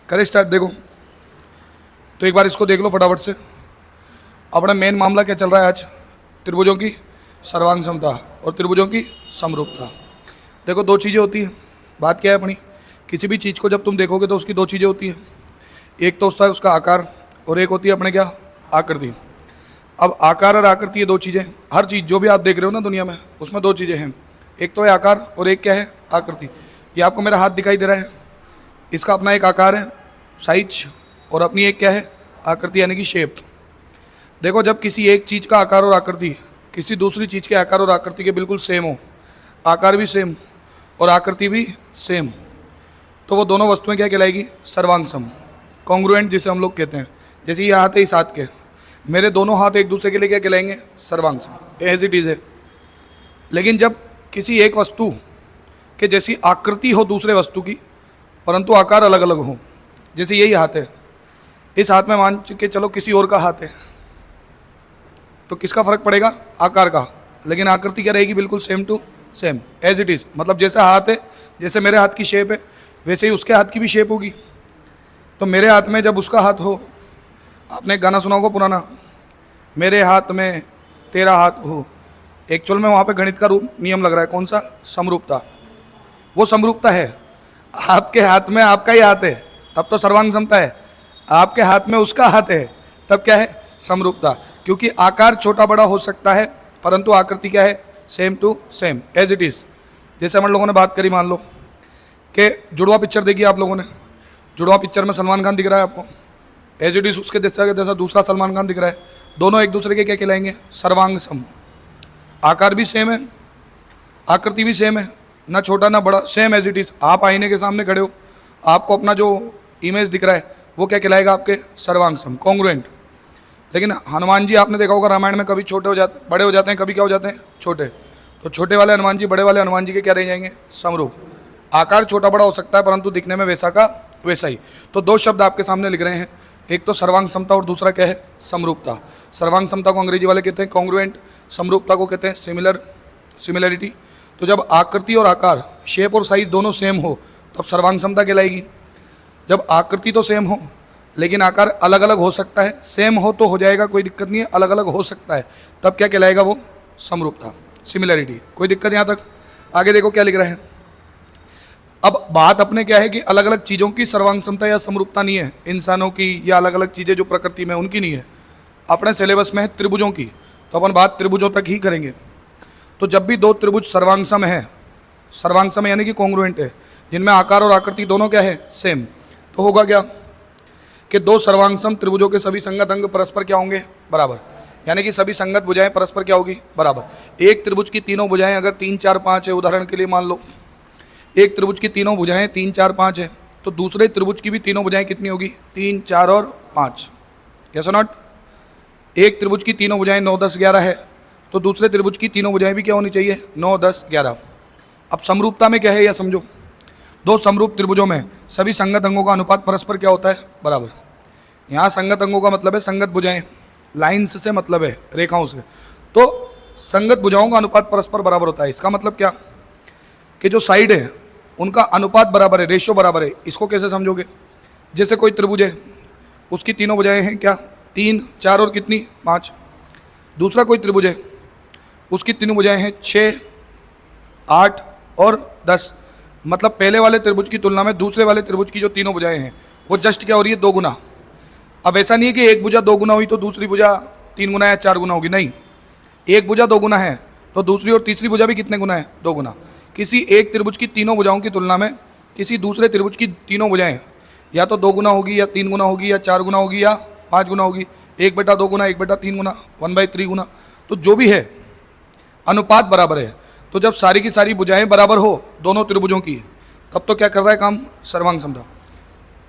करें स्टार्ट। देखो तो एक बार इसको देख लो फटाफट से। अपना मेन मामला क्या चल रहा है आज? त्रिभुजों की सर्वांग समता और त्रिभुजों की समरूपता। देखो दो चीज़ें होती हैं। बात क्या है अपनी, किसी भी चीज़ को जब तुम देखोगे तो उसकी दो चीज़ें होती हैं। एक तो होता है उसका आकार और एक होती है अपने क्या, आकृति। अब आकार और आकृति ये दो चीज़ें, हर चीज़ जो भी आप देख रहे हो ना दुनिया में, उसमें दो चीज़ें हैं। एक तो है आकार और एक क्या है, आकृति। ये आपको मेरा हाथ दिखाई दे रहा है, इसका अपना एक आकार है, साइज, और अपनी एक क्या है, आकृति, यानी कि शेप। देखो जब किसी एक चीज़ का आकार और आकृति किसी दूसरी चीज़ के आकार और आकृति के बिल्कुल सेम हो, आकार भी सेम और आकृति भी सेम, तो वो दोनों वस्तुएं क्या कहलाएगी, सर्वांग सम, कॉन्ग्रुएंट जिसे हम लोग कहते हैं। जैसे ये हाथ है इस हाथ के, मेरे दोनों हाथ एक दूसरे के लिए क्या कहलाएंगे, सर्वांग सम, एज इट इज है। लेकिन जब किसी एक वस्तु के जैसी आकृति हो दूसरे वस्तु की, परंतु आकार अलग अलग हो, जैसे यही हाथ है, इस हाथ में मान के चलो किसी और का हाथ है, तो किसका फर्क पड़ेगा, आकार का, लेकिन आकृति क्या रहेगी, बिल्कुल same to same, as it is. मतलब जैसा हाथ है, जैसे मेरे हाथ की शेप है, वैसे ही उसके हाथ की भी शेप होगी। तो मेरे हाथ में जब उसका हाथ हो, आपने गाना सुना होगा पुराना, मेरे हाथ में तेरा हाथ हो, एक्चुअल में वहाँ पे गणित का रूप नियम लग रहा है, कौन सा, समरूपता। वो समरूपता है, आपके हाथ में आपका ही हाथ है तब तो सर्वांग समता है, आपके हाथ में उसका हाथ है तब क्या है, समरूपता। क्योंकि आकार छोटा बड़ा हो सकता है परंतु आकृति क्या है, same to same, as it is. जैसे हम लोगों ने बात करी, मान लो कि जुड़वा पिक्चर देखी आप लोगों ने, जुड़वा पिक्चर में सलमान खान दिख रहा है आपको, एज इट इज उसके जैसा दूसरा सलमान खान दिख रहा है, दोनों एक दूसरे के क्या कहलाएंगे, सर्वांग सम। आकार भी सेम है, आकृति भी सेम है, ना छोटा ना बड़ा, सेम एज इट इज। आप आईने के सामने खड़े हो, आपको अपना जो इमेज दिख रहा है वो क्या कहलाएगा, आपके सर्वांग सम, कॉन्ग्रुएंट। लेकिन हनुमान जी आपने देखा होगा रामायण में, कभी छोटे हो जाते, बड़े हो जाते हैं, कभी क्या हो जाते हैं, छोटे। तो छोटे वाले हनुमान जी बड़े वाले हनुमान जी के क्या रह जाएंगे, समरूप। आकार छोटा बड़ा हो सकता है परंतु दिखने में वैसा का वैसा ही। तो दो शब्द आपके सामने लिख रहे हैं, एक तो सर्वांग समता और दूसरा क्या है, समरूपता। सर्वांग समता को अंग्रेजी वाले कहते हैं कॉन्ग्रुएंट, समरूपता को कहते हैं सिमिलरिटी। तो जब आकृति और आकार, शेप और साइज दोनों सेम हो तब सर्वांग समता कहलाएगी। जब आकृति तो सेम हो लेकिन आकार अलग अलग हो सकता है, सेम हो तो हो जाएगा, कोई दिक्कत नहीं है, अलग अलग हो सकता है, तब क्या कहलाएगा, वो समरूपता, सिमिलरिटी। कोई दिक्कत यहाँ तक? आगे देखो क्या लिख रहे हैं। अब बात अपने क्या है कि अलग अलग चीज़ों की सर्वांग समता या समरूपता नहीं है, इंसानों की या अलग अलग चीज़ें जो प्रकृति में उनकी नहीं है, अपने सिलेबस में है त्रिभुजों की, तो अपन बात त्रिभुजों तक ही करेंगे। तो जब भी दो त्रिभुज सर्वांग सम है, सर्वांग सम यानी कि कॉन्ग्रुएंट है, जिनमें आकार और आकृति दोनों क्या है, सेम, तो होगा क्या कि दो सर्वांग सम त्रिभुजों के सभी संगत अंग परस्पर क्या होंगे, बराबर। यानी कि सभी संगत भुजाएं परस्पर क्या होगी, बराबर। एक त्रिभुज की तीनों भुजाएं अगर 3 4 5 है, उदाहरण के लिए मान लो एक त्रिभुज की तीनों भुजाएं 3 4 5 है, तो दूसरे त्रिभुज की भी तीनों भुजाएं कितनी होगी, 3 4 और 5, यस और नॉट। एक त्रिभुज की तीनों भुजाएं 9 10 11 है, तो दूसरे त्रिभुज की तीनों भुजाएं भी क्या होनी चाहिए, 9 10 11। अब समरूपता में क्या है, यह समझो, दो समरूप त्रिभुजों में सभी संगत अंगों का अनुपात परस्पर क्या होता है, बराबर। यहाँ संगत अंगों का मतलब है संगत भुजाएं, लाइन्स से मतलब है रेखाओं से, तो संगत भुजाओं का अनुपात परस्पर बराबर होता है। इसका मतलब क्या कि जो साइड है उनका अनुपात बराबर है, रेशियो बराबर है। इसको कैसे समझोगे, जैसे कोई त्रिभुज है, उसकी तीनों भुजाएं हैं क्या, 3 4 और कितनी, 5। दूसरा कोई त्रिभुज है, उसकी तीनों भुजाएं हैं 6 8 और 10। मतलब पहले वाले त्रिभुज की तुलना में दूसरे वाले त्रिभुज की जो तीनों भुजाएं हैं वो जस्ट क्या हो रही है, 2 गुना। अब ऐसा नहीं है कि एक भुजा 2 गुना हुई तो दूसरी भुजा 3 गुना या 4 गुना होगी, नहीं, एक भुजा 2 गुना है तो दूसरी और तीसरी भुजा भी कितने गुना है, 2 गुना। किसी एक त्रिभुज की तीनों भुजाओं की तुलना में किसी दूसरे त्रिभुज की तीनों भुजाएं या तो 2 गुना होगी या 3 गुना होगी या 4 गुना होगी या 5 गुना होगी, 1/2 गुना, 1/3 गुना, 1/3 गुना, तो जो भी है अनुपात बराबर है। तो जब सारी की सारी भुजाएं बराबर हो दोनों त्रिभुजों की, तब तो क्या कर रहा है काम, सर्वांग समता।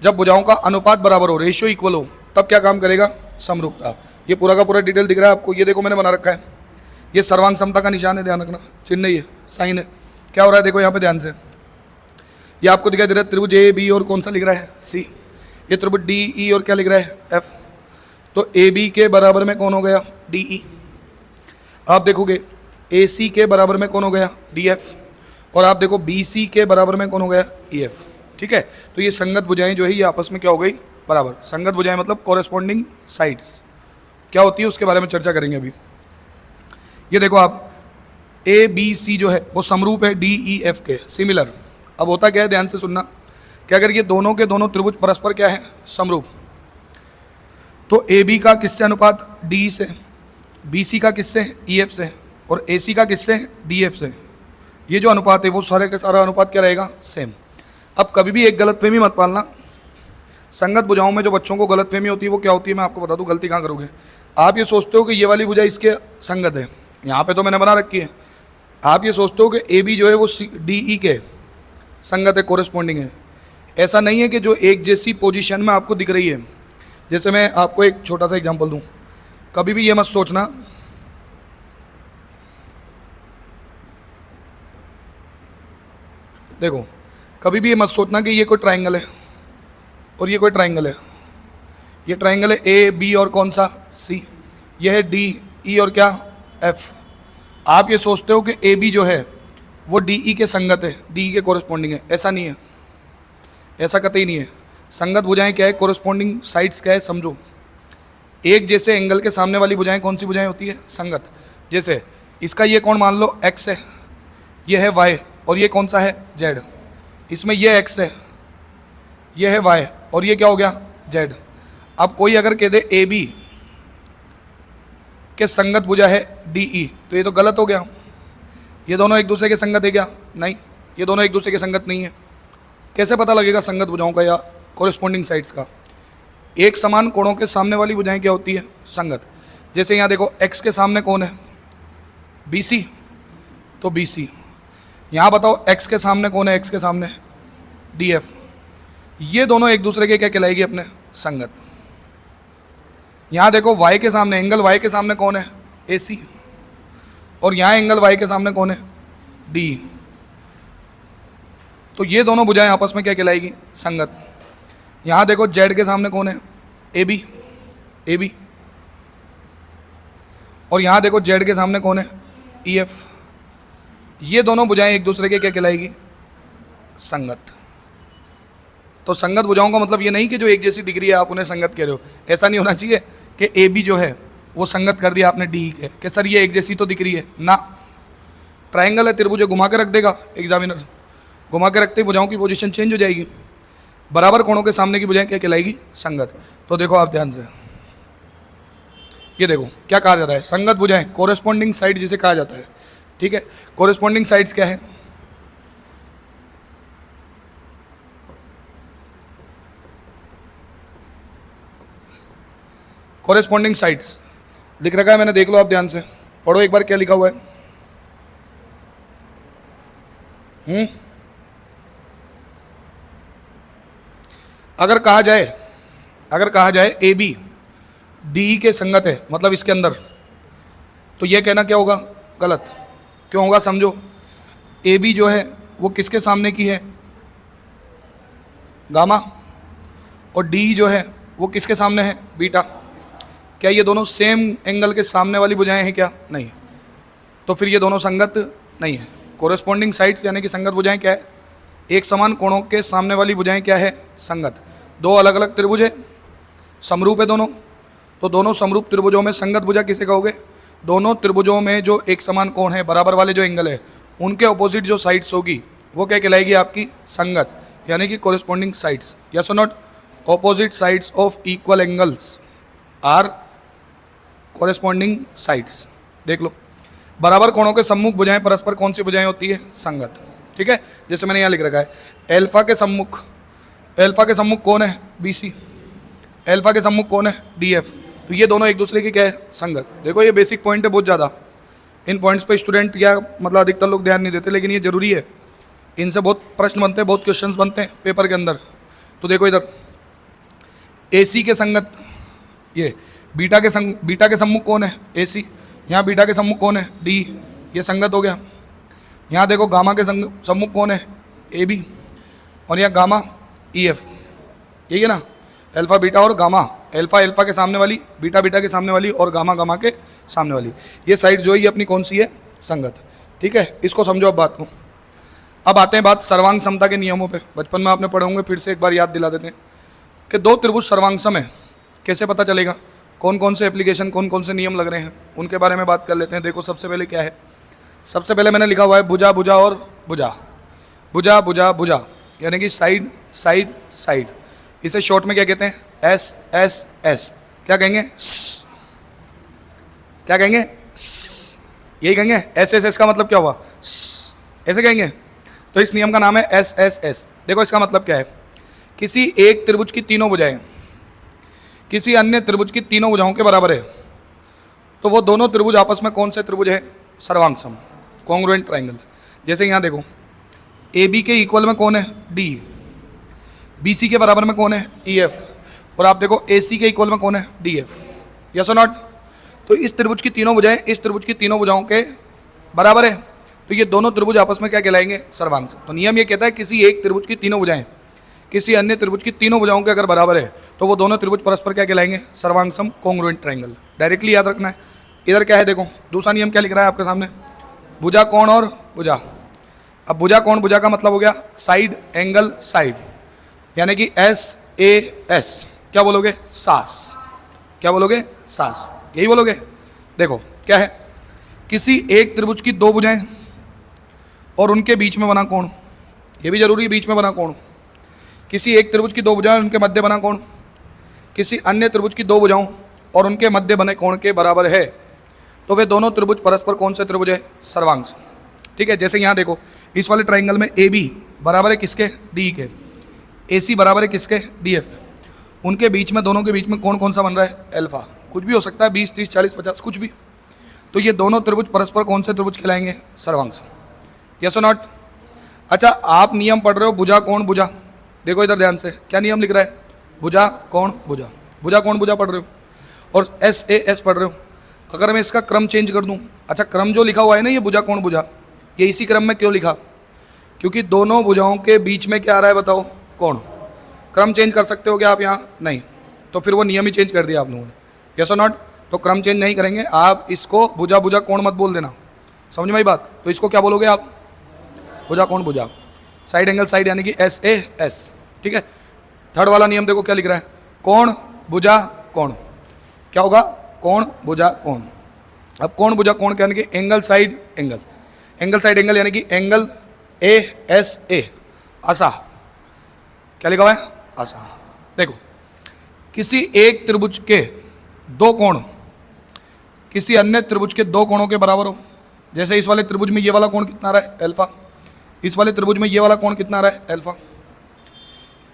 जब भुजाओं का अनुपात बराबर हो, रेशियो इक्वल हो, तब क्या काम करेगा, समरूपता। ये पूरा का पूरा डिटेल दिख रहा है आपको, ये देखो मैंने बना रखा है, ये सर्वांग समता का निशान है, ध्यान रखना, चिन्ह ही है, साइन है। क्या हो रहा है देखो यहाँ पे ध्यान से, ये आपको दिखाई दे रहा है त्रिभुज ए बी और कौन सा लिख रहा है, सी। ये त्रिभुज डी ई और क्या लिख रहा है, एफ। तो ए बी के बराबर में कौन हो गया, डी ई। आप देखोगे ए सी के बराबर में कौन हो गया, डी एफ। और आप देखो बी सी के बराबर में कौन हो गया, ई एफ। ठीक है। तो ये संगत भुजाएं जो है ये आपस में क्या हो गई, बराबर। संगत भुजाएं मतलब कॉरेस्पॉन्डिंग साइड्स क्या होती है उसके बारे में चर्चा करेंगे अभी। ये देखो आप, ए बी सी जो है वो समरूप है डी ई एफ के, सिमिलर। अब होता क्या है, ध्यान से सुनना, कि अगर ये दोनों के दोनों त्रिभुज परस्पर क्या है, समरूप, तो ए बी का किससे अनुपात, डी से, बी सी का किससे, ई एफ से, और ए सी का किससे, डी एफ से। ये जो अनुपात है वो सारे का सारा अनुपात क्या रहेगा, सेम। अब कभी भी एक गलतफहमी मत पालना, संगत भुजाओं में जो बच्चों को गलतफहमी होती है वो क्या होती है, मैं आपको बता दूं गलती कहाँ करोगे। आप ये सोचते हो कि ये वाली भुजा इसके संगत है, यहाँ पे तो मैंने बना रखी है। आप ये सोचते हो कि ए बी जो है वो डी ई के संगत है, कोरेस्पॉन्डिंग है। ऐसा नहीं है कि जो एक जैसी पोजीशन में आपको दिख रही है। जैसे मैं आपको एक छोटा सा एग्जांपल दूं, कभी भी ये मत सोचना, देखो कभी भी ये मत सोचना कि ये कोई ट्राइंगल है और ये कोई ट्राइंगल है। ये ट्राइंगल है ए बी और कौन सा, सी। ये है डी ई और क्या, एफ। आप ये सोचते हो कि ए बी जो है वो डी ई के संगत है, डी ई के कोरेस्पॉन्डिंग है। ऐसा नहीं है, ऐसा कतई नहीं है। संगत भुजाएं क्या है, कोरेस्पॉन्डिंग साइड्स क्या है, समझो। एक जैसे एंगल के सामने वाली भुजाएं कौन सी भुजाएं होती है, संगत। जैसे इसका ये कौन मान लो एक्स है, ये है वाई, और ये कौन सा है, जेड। इसमें ये एक्स है, ये है वाई, और ये क्या हो गया, जेड। अब कोई अगर कह दे ए बी के संगत भुजा है डी ई, तो ये तो गलत हो गया। ये दोनों एक दूसरे के संगत है क्या, नहीं, ये दोनों एक दूसरे के संगत नहीं है। कैसे पता लगेगा संगत भुजाओं का या कोरेस्पॉन्डिंग साइड्स का, एक समान कोणों के सामने वाली भुजाएं क्या होती है, संगत। जैसे यहाँ देखो एक्स के सामने कौन है, बी सी, तो बी सी। यहाँ बताओ एक्स के सामने कौन है, एक्स के सामने डी एफ। ये दोनों एक दूसरे के क्या कहलाएगी, अपने संगत। यहाँ देखो वाई के सामने, एंगल वाई के सामने कौन है, ए सी, और यहाँ एंगल वाई के सामने कौन है, डी। तो ये दोनों भुजाएं आपस में क्या कहलाएगी, संगत। यहाँ देखो जेड के सामने कौन है, ए बी, ए बी, और यहाँ देखो जेड के सामने कौन है, ई एफ। ये दोनों भुजाएं एक दूसरे के क्या कहलाएगी, संगत। तो संगत भुजाओं का मतलब ये नहीं कि जो एक जैसी दिख रही है आप उन्हें संगत कह रहे हो। ऐसा नहीं होना चाहिए कि ए बी जो है वो संगत कर दिया आपने डी के, कि सर ये एक जैसी तो दिख रही है ना। ट्राइंगल है, त्रिभुज घुमा के रख देगा एग्जामिनर, घुमा के रखते ही भुजाओं की पोजीशन चेंज हो जाएगी। बराबर कोणों के सामने की भुजाएं क्या कहलाएगी, संगत। तो देखो आप ध्यान से, ये देखो क्या कहा जाता है, संगत भुजाएं कोरेस्पॉन्डिंग साइड जिसे कहा जाता है। ठीक है, कोरेस्पॉन्डिंग साइड्स क्या है, कोरेस्पॉन्डिंग साइड्स लिख रखा है मैंने, देख लो आप ध्यान से, पढ़ो एक बार क्या लिखा हुआ है। अगर कहा जाए ए बी डी के संगत है, मतलब इसके अंदर, तो ये कहना क्या होगा, गलत। क्यों होगा, समझो। ए बी जो है वो किसके सामने की है, गामा, और डी जो है वो किसके सामने है, बीटा। क्या ये दोनों सेम एंगल के सामने वाली भुजाएं हैं क्या, नहीं। तो फिर ये दोनों संगत नहीं है। कोरेस्पॉन्डिंग साइड्स यानी कि संगत भुजाएं क्या है, एक समान कोणों के सामने वाली भुजाएं क्या है, संगत। दो अलग अलग त्रिभुज है, समरूप है दोनों, तो दोनों समरूप त्रिभुजों में संगत भुजा किसे कहोगे, दोनों त्रिभुजों में जो एक समान कोण है, बराबर वाले जो एंगल है, उनके ऑपोजिट जो साइड्स होगी वो क्या कहलाएगी, आपकी संगत, यानी कि कोरेस्पॉन्डिंग साइड्स। यस और not, opposite sides of equal angles are corresponding sides. देख लो, बराबर कोणों के सम्मुख भुजाएं परस्पर कौन सी भुजाएं होती है, संगत। ठीक है, जैसे मैंने यहाँ लिख रखा है, एल्फा के सम्मुख कौन है, बी सी, एल्फा के सम्मुख कौन है, डी एफ। तो ये दोनों एक दूसरे की क्या है, संगत। देखो ये बेसिक पॉइंट है बहुत ज़्यादा, इन पॉइंट्स पे स्टूडेंट या मतलब अधिकतर लोग ध्यान नहीं देते, लेकिन ये जरूरी है, इनसे बहुत प्रश्न बनते हैं, बहुत क्वेश्चंस बनते हैं पेपर के अंदर। तो देखो इधर ए सी के संगत, ये बीटा के सम्मुख कौन है, ए सी, यहाँ बीटा के सम्मुख कौन है, डी, ये संगत हो गया। यहाँ देखो गामा के सम्मुख कौन है, ए बी, और यहाँ गामा ई एफ, यही है ना, अल्फा बीटा और गामा, अल्फा के सामने वाली, बीटा के सामने वाली, और गामा के सामने वाली। ये साइड जो है ये अपनी कौन सी है, संगत। ठीक है, इसको समझो अब बात को। अब आते हैं बात सर्वांग समता के नियमों पे। बचपन में आपने पढ़े होंगे, फिर से एक बार याद दिला देते हैं कि दो त्रिभुज सर्वांग सम है, कैसे पता चलेगा, कौन कौन से एप्लीकेशन, कौन कौन से नियम लग रहे हैं, उनके बारे में बात कर लेते हैं। देखो सबसे पहले क्या है, सबसे पहले मैंने लिखा हुआ है भुजा भुजा और भुजा, भुजा भुजा भुजा, यानी कि साइड साइड साइड। इसे शॉर्ट में क्या कहते हैं, एस एस एस। क्या कहेंगे, क्या कहेंगे, यही कहेंगे। एस एस एस का मतलब क्या हुआ, ऐसे कहेंगे। तो इस नियम का नाम है एस एस एस। देखो इसका मतलब क्या है, किसी एक त्रिभुज की तीनों भुजाएं किसी अन्य त्रिभुज की तीनों भुजाओं के बराबर है, तो वो दोनों त्रिभुज आपस में कौन से त्रिभुज है, सर्वांग सम, कॉन्ग्रुएंट ट्राइंगल। जैसे यहाँ देखो, ए बी के इक्वल में कौन है, डी, बी सी के बराबर में कौन है, ई एफ, और आप देखो ए सी के इक्वल में कौन है, डी एफ। यस और नॉट। तो इस त्रिभुज की तीनों भुजाएं इस त्रिभुज की तीनों भुजाओं के बराबर है, तो ये दोनों त्रिभुज आपस में क्या कहलाएंगे, सर्वांग सम। तो नियम ये कहता है किसी एक त्रिभुज की तीनों भुजाएं किसी अन्य त्रिभुज की तीनों भुजाओं के अगर बराबर है, तो वो दोनों त्रिभुज परस्पर क्या कहलाएंगे, सर्वांग सम, कॉन्ग्रुएंट ट्राइंगल। डायरेक्टली याद रखना है। इधर क्या है, देखो दूसरा नियम क्या लिख रहा है आपके सामने, भुजा कोण और भुजा। अब भुजा कोण भुजा का मतलब हो गया साइड एंगल साइड, यानी कि एस ए एस। क्या बोलोगे, सास। क्या बोलोगे, सास, यही बोलोगे। देखो क्या है, किसी एक त्रिभुज की दो भुजाएं और उनके बीच में बना कोण, ये भी जरूरी है, बीच में बना कोण। किसी एक त्रिभुज की दो भुजाएं उनके मध्य बना कोण किसी अन्य त्रिभुज की दो भुजाओं और उनके मध्य बने कोण के बराबर है, तो वे दोनों त्रिभुज परस्पर कौन से त्रिभुज है, सर्वांग सम। ठीक है। जैसे यहाँ देखो, इस वाले ट्राइंगल में ए बी बराबर है किसके, डी के, ए सी बराबर है किसके, डी एफ। उनके बीच में, दोनों के बीच में कौन कौन सा बन रहा है, अल्फा। कुछ भी हो सकता है, 20 30 40 50 कुछ भी। तो ये दोनों त्रिभुज परस्पर कौन से त्रिभुज कहलाएंगे, सर्वांग सम। यस और नॉट। अच्छा, आप नियम पढ़ रहे हो भुजा कोण भुजा। देखो इधर ध्यान से, क्या नियम लिख रहा है, भुजा कोण भुजा, भुजा कोण भुजा पढ़ रहे हो और एस ए एस पढ़ रहे हो। अगर मैं इसका क्रम चेंज कर दूं, अच्छा क्रम जो लिखा हुआ है ना, ये भुजा कोण भुजा, ये इसी क्रम में क्यों लिखा, क्योंकि दोनों भुजाओं के बीच में क्या आ रहा है, बताओ, कोण। क्रम चेंज कर सकते हो क्या आप यहाँ, नहीं, तो फिर वो नियम ही चेंज कर दिया आप लोगों ने। यस और नॉट। तो क्रम चेंज नहीं करेंगे आप, इसको भुजा भुजा कोण मत बोल देना, समझ में आई बात। तो इसको क्या बोलोगे आप, भुजा कोण भुजा, साइड एंगल साइड, यानी कि एस ए एस। ठीक है। थर्ड वाला नियम देखो क्या लिख रहा है, कोण भुजा कोण। क्या होगा, कोण भुजा कोण। अब कोण भुजा कोण यानी कि angle side angle, angle side angle, यानी कि एंगल ए एस ए, आसा। क्या लिखा हुआ है, आसा। देखो, किसी एक त्रिभुज के दो कोण किसी अन्य त्रिभुज के दो कोणों के बराबर हो। जैसे इस वाले त्रिभुज में ये वाला कोण कितना आ रहा है, अल्फा। इस वाले त्रिभुज में ये वाला कोण कितना आ रहा है, अल्फा।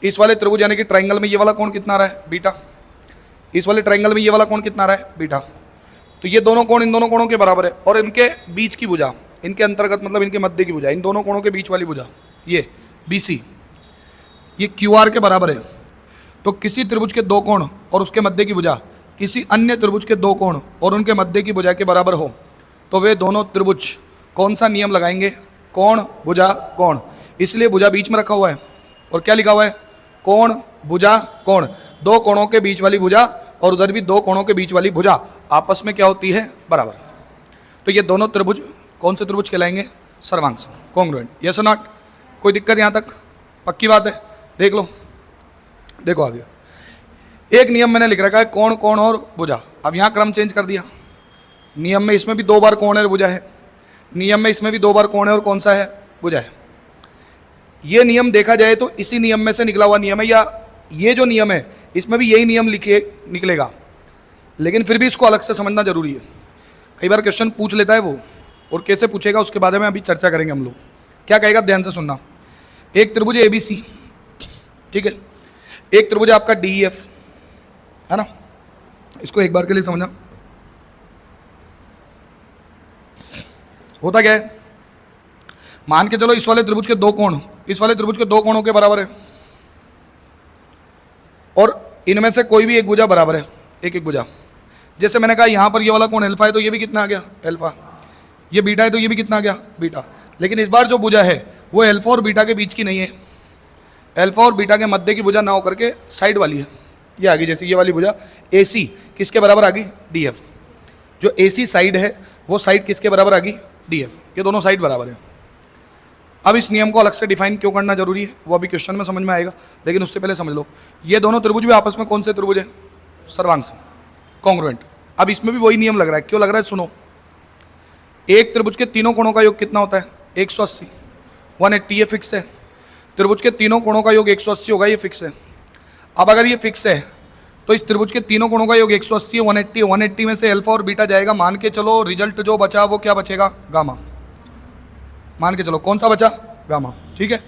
इस वाले त्रिभुज यानी कि ट्राइंगल में ये वाला कोण कितना आ रहा है, बीटा। इस वाले ट्राइंगल में ये वाला कोण कितना आ रहा है, बीटा। तो ये दोनों कोण इन दोनों कोणों के बराबर है, और इनके बीच की भुजा, इनके अंतर्गत मतलब इनके मध्य की भुजा, इन दोनों कोणों के बीच वाली भुजा, ये बी सी, ये क्यू आर के बराबर है। तो किसी त्रिभुज के दो कोण और उसके मध्य की भुजा किसी अन्य त्रिभुज के दो कोण और उनके मध्य की भुजा के बराबर हो, तो वे दोनों त्रिभुज कौन सा नियम लगाएंगे, कोण भुजा कोण। इसलिए भुजा बीच में रखा हुआ है, और क्या लिखा हुआ है, कोण भुजा कोण। दो कोणों के बीच वाली भुजा और उधर भी दो कोणों के बीच वाली भुजा आपस में क्या होती है, बराबर। तो ये दोनों त्रिभुज कौन से त्रिभुज कहलाएंगे, सर्वांग सम, कॉन्ग्रुएंट। यस और नॉट। कोई दिक्कत यहाँ तक, पक्की बात है। देख लो, देखो आगे एक नियम मैंने लिख रखा है, कोण कोण और भुजा। अब यहाँ क्रम चेंज कर दिया, नियम में इसमें भी दो बार कोण है और भुजा है, नियम में इसमें भी दो बार कोण है और कौन सा है, भुजा है। ये नियम देखा जाए तो इसी नियम में से निकला हुआ नियम है, या ये जो नियम है इसमें भी यही नियम निकलेगा, लेकिन फिर भी इसको अलग से समझना जरूरी है। कई बार क्वेश्चन पूछ लेता है वो, और कैसे पूछेगा उसके बारे में अभी चर्चा करेंगे हम लोग। क्या कहेगा, ध्यान से सुनना। एक त्रिभुज ए बी सी, ठीक है, एक त्रिभुज आपका डी ई एफ है ना। इसको एक बार के लिए समझना। होता क्या है, मान के चलो इस वाले त्रिभुज के दो कोण इस वाले त्रिभुज के दो कोणों के बराबर है, और इनमें से कोई भी एक भुजा बराबर है, एक एक भुजा। जैसे मैंने कहा यहाँ पर ये वाला कोण अल्फा है, तो ये भी कितना आ गया, अल्फा। ये बीटा है, तो ये भी कितना आ गया, बीटा। लेकिन इस बार जो भुजा है वो अल्फा और बीटा के बीच की नहीं है, अल्फा और बीटा के मध्य की भुजा ना होकर के साइड वाली है, ये आ गई। जैसे ये वाली भुजा ए सी किसके बराबर आ गई, डी एफ। जो ए सी साइड है वो साइड किसके बराबर आ गई, डी एफ। ये दोनों साइड बराबर है। अब इस नियम को अलग से डिफाइन क्यों करना जरूरी है वो अभी क्वेश्चन में समझ में आएगा, लेकिन उससे पहले समझ लो ये दोनों त्रिभुज भी आपस में कौन से त्रिभुज है? सर्वांग सम, कॉन्ग्रुएंट। अब इसमें भी वही नियम लग रहा है। क्यों लग रहा है? सुनो, एक त्रिभुज के तीनों कोणों का योग कितना होता है? 180, 180, ये फिक्स है। त्रिभुज के तीनों कोणों का योग 180 होगा, ये फिक्स है। अब अगर ये फिक्स है तो इस त्रिभुज के तीनों कोणों का योग 180 है, 180, 180 में से अल्फा और बीटा जाएगा, मान के चलो रिजल्ट जो बचा वो क्या बचेगा? गामा। मान के चलो कौन सा बचा? गामा। ठीक है,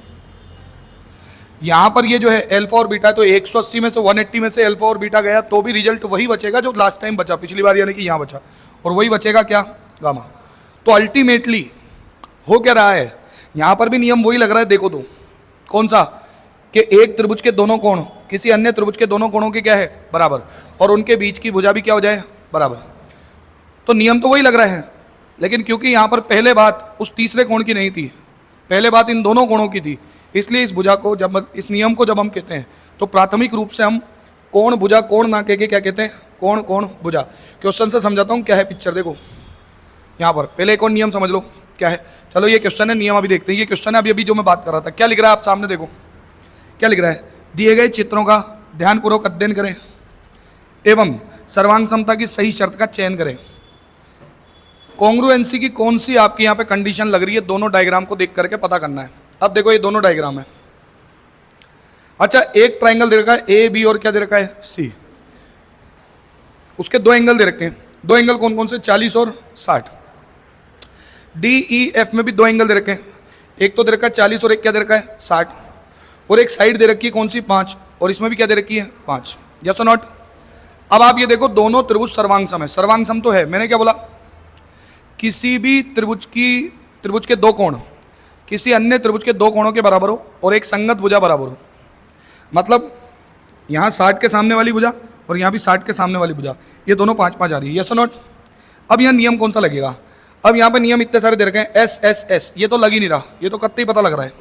यहां पर ये जो है अल्फा और बीटा, तो 180 में से 180 में से अल्फा और बीटा गया तो भी रिजल्ट वही बचेगा जो लास्ट टाइम बचा, पिछली बार, यानी कि यहां बचा, और वही बचेगा क्या? गामा। तो अल्टीमेटली हो क्या रहा है? यहां पर भी नियम वही लग रहा है। देखो तो कौन सा? कि एक त्रिभुज के दोनों कोण किसी अन्य त्रिभुज के दोनों कोणों के क्या है? बराबर, और उनके बीच की भुजा भी क्या हो जाए? बराबर। तो नियम तो वही लग रहा है, लेकिन क्योंकि यहां पर पहले बात उस तीसरे कोण की नहीं थी, पहले बात इन दोनों कोणों की थी, इसलिए इस भुजा को जब, इस नियम को जब हम कहते हैं तो प्राथमिक रूप से हम कोण भुजा कोण ना कह के क्या कहते हैं? कोण कोण भुजा। क्वेश्चन से समझाता हूँ क्या है पिक्चर। देखो यहाँ पर पहले एक और नियम समझ लो क्या है। चलो ये क्वेश्चन है, नियम अभी देखते हैं। ये क्वेश्चन है अभी जो मैं बात कर रहा था। क्या लिख रहा है आप सामने देखो, क्या लिख रहा है? दिए गए चित्रों का ध्यानपूर्वक अध्ययन करें एवं सर्वांग समता की सही शर्त का चयन करें। कॉन्ग्रुएंसी की कौन सी आपकी यहाँ पे कंडीशन लग रही है? दोनों डायग्राम को देख करके पता करना है। अब देखो ये दोनों डायग्राम है। अच्छा, एक ट्राइंगल दे रखा है ए बी और क्या दे रखा है? सी। उसके दो एंगल दे रखे हैं। दो एंगल कौन कौन से? 40 और 60। डी ई एफ में भी दो एंगल दे रखे हैं। एक तो दे रखा है 40 और एक क्या दे रखा है? 60। और एक साइड दे रखी है कौन सी? 5। और इसमें भी क्या दे रखी है? 5। यस और नॉट? अब आप ये देखो दोनों त्रिभुज सर्वांग सम है। सर्वांग सम तो है, मैंने क्या बोला? किसी भी त्रिभुज के दो कोण किसी अन्य त्रिभुज के दो कोणों के बराबर हो और एक संगत भुजा बराबर हो। मतलब यहाँ 60 के सामने वाली भुजा और यहाँ भी 60 के सामने वाली भुजा, ये दोनों 5-5 आ रही है। यस और नॉट? अब यहाँ नियम कौन सा लगेगा? अब यहाँ पे नियम इतने सारे दे रखे हैं, एस एस एस, ये तो लग ही नहीं रहा, ये तो कत्ते ही पता लग रहा है।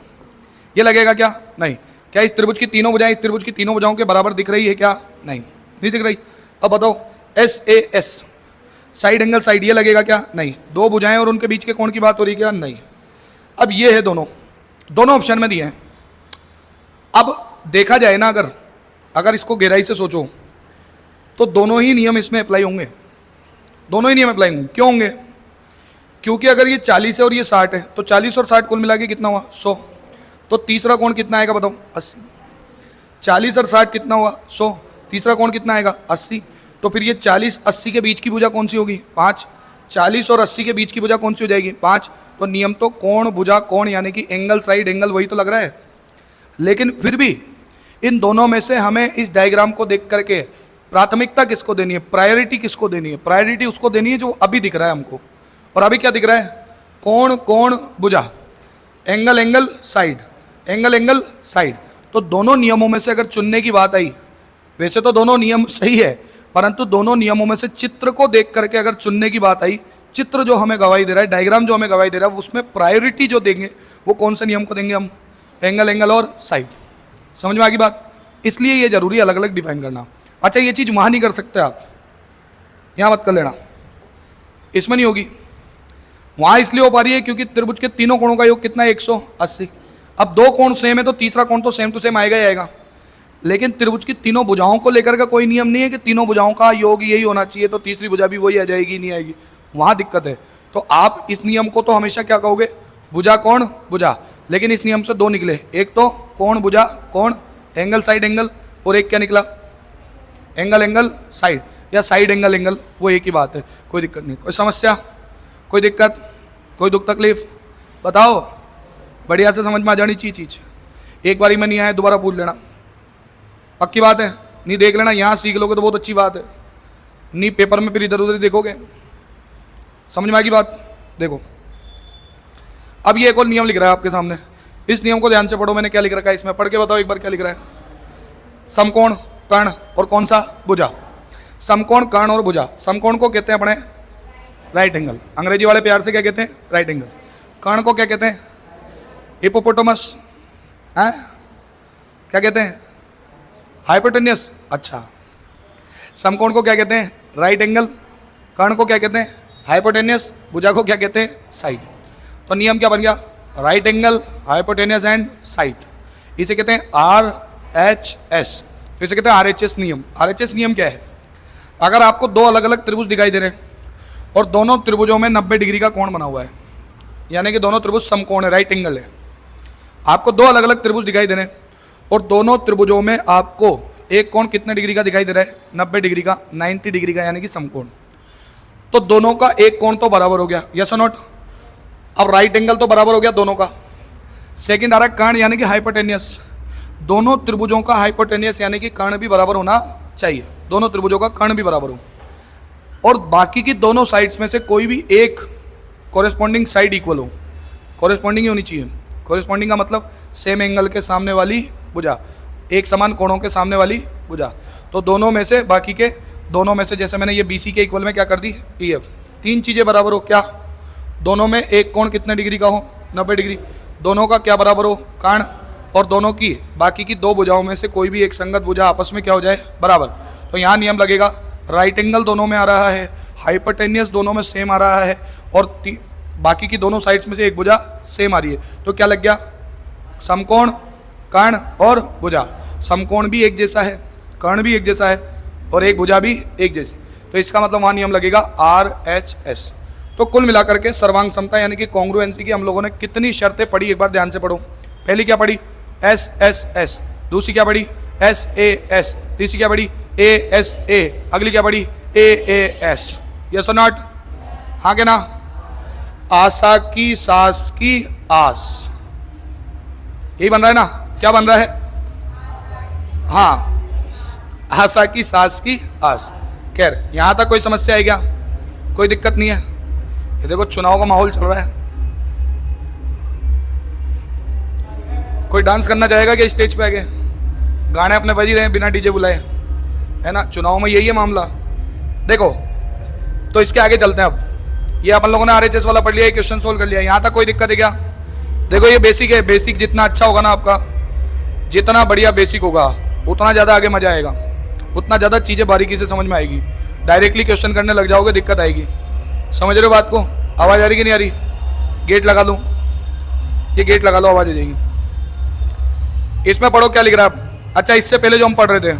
ये लगेगा क्या? नहीं। क्या इस त्रिभुज की तीनों भुजाएं इस त्रिभुज की तीनों भुजाओं के बराबर दिख रही है क्या? नहीं, नहीं दिख रही। अब बताओ, S A S, side angle side, ये लगेगा क्या? नहीं। दो भुजाएं और उनके बीच के कोण की बात हो रही है क्या? नहीं। अब ये है दोनों ऑप्शन में दिए हैं। अब देखा जाए ना, अगर इसको गहराई से सोचो तो दोनों ही नियम इसमें अप्लाई होंगे। दोनों ही नियम अप्लाई होंगे। क्यों होंगे? क्योंकि अगर ये 40 है और ये 60 है तो 40 और 60 कुल मिला के कितना हुआ? 100। तो तीसरा कोण कितना आएगा बताओ? 80। 40 और 60 कितना हुआ? 100। तीसरा कोण कितना आएगा? 80। तो फिर ये 40-80 के बीच की भुजा कौन सी होगी? 5। 40 और 80 के बीच की भुजा कौन सी हो जाएगी? 5। तो नियम तो कोण भुजा कोण यानी कि एंगल साइड एंगल वही तो लग रहा है। लेकिन फिर भी इन दोनों में से हमें इस डायग्राम को देख करके प्राथमिकता किसको देनी है? प्रायोरिटी किसको देनी है? प्रायोरिटी उसको देनी है जो अभी दिख रहा है हमको। और अभी क्या दिख रहा है? कोण कोण भुजा, angle angle side, angle angle side. तो दोनों नियमों में से अगर चुनने की बात आई, वैसे तो दोनों नियम सही है, परंतु दोनों नियमों में से चित्र को देख करके अगर चुनने की बात आई, चित्र जो हमें गवाही दे रहा है, डायग्राम जो हमें गवाही दे रहा है, उसमें प्रायोरिटी जो देंगे वो कौन से नियम को देंगे हम? एंगल एंगल और साइड। समझ में आ गई बात? इसलिए ये जरूरी है अलग अलग डिफाइन करना। अच्छा, ये चीज वहां नहीं कर सकते आप, यहां मत कर लेना, इसमें नहीं होगी। वहां इसलिए हो पा रही है क्योंकि त्रिभुज के तीनों कोणों का योग कितना है? 180। अब दो कोण सेम है तो तीसरा कोण तो सेम टू सेम आएगा ही आएगा। लेकिन त्रिभुज की तीनों भुजाओं को लेकर का कोई नियम नहीं है कि तीनों भुजाओं का योग यही होना चाहिए तो तीसरी भुजा भी वही आ जाएगी, नहीं आएगी। वहां दिक्कत है। तो आप इस नियम को तो हमेशा क्या कहोगे? भुजा कोण भुजा। लेकिन इस नियम से दो निकले, एक तो कोण भुजा कोण, एंगल साइड एंगल, और एक क्या निकला? एंगल एंगल साइड या साइड एंगल एंगल, वो एक ही बात है। कोई दिक्कत नहीं, कोई समस्या, कोई दिक्कत, कोई दुख तकलीफ बताओ। बढ़िया से समझ में आ जानी चाहिए चीज। एक बारी में नहीं आए दोबारा पूछ लेना, पक्की बात है। नहीं देख लेना, यहाँ सीख लोगे तो बहुत अच्छी बात है, नहीं पेपर में फिर इधर उधर देखोगे। समझ में आएगी बात? देखो अब ये एक और नियम लिख रहा है आपके सामने, इस नियम को ध्यान से पढ़ो। मैंने क्या लिख रखा है इसमें, पढ़ के बताओ एक बार क्या लिख रहा है। समकोण कर्ण और कौन सा? भुजा। समकोण कर्ण और भुजा। समकोण को कहते हैं अपने राइट एंगल, अंग्रेजी वाले प्यार से क्या कहते हैं? Right angle. कर्ण को क्या कहते हैं? हिपोपोटामस। क्या कहते हैं? हाइपोटेनियस। अच्छा, समकोण को क्या कहते हैं? Right angle. कर्ण को क्या कहते हैं? हाइपोटेनियस। भुजा को क्या कहते हैं? साइड। तो नियम क्या बन गया? Right angle, hypotenuse and side, इसे कहते हैं RHS। तो इसे कहते हैं RHS नियम। RHS नियम क्या है? अगर आपको दो अलग अलग त्रिभुज दिखाई दे रहे हैं और दोनों त्रिभुजों में 90 डिग्री का कोण बना हुआ है, यानी कि दोनों त्रिभुज समकोण है, राइट एंगल है। आपको दो अलग अलग त्रिभुज दिखाई दे रहे हैं और दोनों त्रिभुजों में आपको एक कोण कितने डिग्री का दिखाई दे रहा है? 90 डिग्री का, 90 डिग्री का, यानी कि समकोण। तो दोनों का एक कोण तो बराबर हो गया, यस और नॉट? अब राइट एंगल तो बराबर हो गया दोनों का। सेकंड आ रहा है कर्ण, यानी कि हाइपोटेनियस। दोनों त्रिभुजों का हाइपोटेनियस यानी कि कर्ण भी बराबर होना चाहिए, दोनों त्रिभुजों का कर्ण भी बराबर हो, और बाकी की दोनों साइड्स में से कोई भी एक कॉरेस्पॉन्डिंग साइड इक्वल हो। कॉरेस्पॉन्डिंग ही होनी चाहिए। कॉरेस्पॉन्डिंग का मतलब सेम एंगल के सामने वाली भुजा, एक समान कोणों के सामने वाली भुजा। तो दोनों में से, बाकी के दोनों में से, जैसे मैंने ये BC के इक्वल में क्या कर दी, EF। तीन चीज़ें बराबर हो, क्या? दोनों में एक कोण कितने डिग्री का हो? 90 डिग्री। दोनों का क्या बराबर हो? कर्ण। और दोनों की, बाकी की दो भुजाओं में से कोई भी एक संगत भुजा आपस में क्या हो जाए? बराबर। तो यहाँ नियम लगेगा, राइट एंगल दोनों में आ रहा है, हाइपोटेनियस दोनों में सेम आ रहा है, और बाकी की दोनों साइड्स में से एक भुजा सेम आ रही है। तो क्या लग गया? समकोण, कर्ण और भुजा। समकोण भी एक जैसा है, कर्ण भी एक जैसा है, और एक भुजा भी एक जैसी। तो इसका मतलब वहाँ नियम लगेगा RHS। तो कुल मिलाकर के सर्वांग समता यानी कि कॉन्ग्रुएंसी की हम लोगों ने कितनी शर्तें पढ़ी, एक बार ध्यान से पढ़ो। पहली क्या पढ़ी? SSS। दूसरी क्या पढ़ी? SAS। तीसरी क्या पढ़ी? ASA। अगली क्या पढ़ी? AAS। यस और नॉट? हाँ के ना? आशा की सास की आस, यही बन रहा है ना? क्या बन रहा है? हाँ, आशा की सास की आस। खैर, यहां तक कोई समस्या है क्या? कोई दिक्कत नहीं है? ये देखो चुनाव का माहौल चल रहा है, कोई डांस करना चाहेगा क्या स्टेज पे आके? गाने अपने बज ही रहे हैं बिना डीजे बुलाए, है ना? चुनाव में यही है मामला। देखो, तो इसके आगे चलते हैं। अब ये अपन लोगों ने RHS वाला पढ़ लिया, क्वेश्चन सोल्व कर लिया, यहाँ तक कोई दिक्कत है क्या? देखो ये बेसिक है, बेसिक जितना अच्छा होगा ना आपका, जितना बढ़िया बेसिक होगा उतना ज़्यादा आगे मजा आएगा, उतना ज़्यादा चीज़ें बारीकी से समझ में आएगी। डायरेक्टली क्वेश्चन करने लग जाओगे, दिक्कत आएगी। समझ रहे हो बात को? आवाज़ आ रही कि नहीं आ रही? गेट लगा लो, ये गेट लगा लो, आवाज़ आ जाएगी। इसमें पढ़ो क्या लिख रहा है। अच्छा, इससे पहले जो हम पढ़ रहे थे,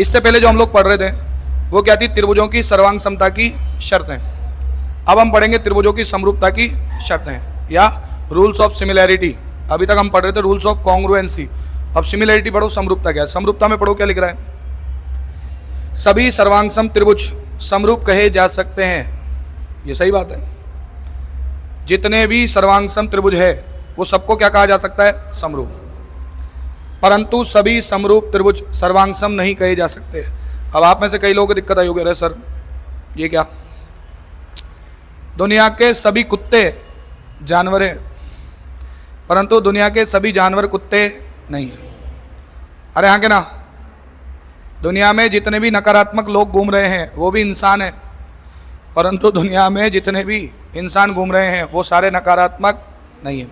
इससे पहले जो हम लोग पढ़ रहे थे वो क्या थी? त्रिभुजों की सर्वांग समता की शर्तें। अब हम पढ़ेंगे त्रिभुजों की समरूपता की शर्तें, या रूल्स ऑफ सिमिलैरिटी। अभी तक हम पढ़ रहे थे रूल्स ऑफ कॉन्ग्रुएंसी, अब सिमिलैरिटी पढ़ो, समरूपता क्या है। समरूपता में पढ़ो क्या लिख रहा है? सभी सर्वांगसम त्रिभुज समरूप कहे जा सकते हैं। ये सही बात है, जितने भी सर्वांगसम त्रिभुज है वो सबको क्या कहा जा सकता है? समरूप। परंतु सभी समरूप त्रिभुज सर्वांगसम नहीं कहे जा सकते। अब आप में से कई लोगों को दिक्कत आई होगी, अरे सर ये क्या? दुनिया के सभी कुत्ते जानवर हैं, परंतु दुनिया के सभी जानवर कुत्ते नहीं है। अरे हाँ के ना? दुनिया में जितने भी नकारात्मक लोग घूम रहे हैं वो भी इंसान है, परंतु दुनिया में जितने भी इंसान घूम रहे हैं वो सारे नकारात्मक नहीं है।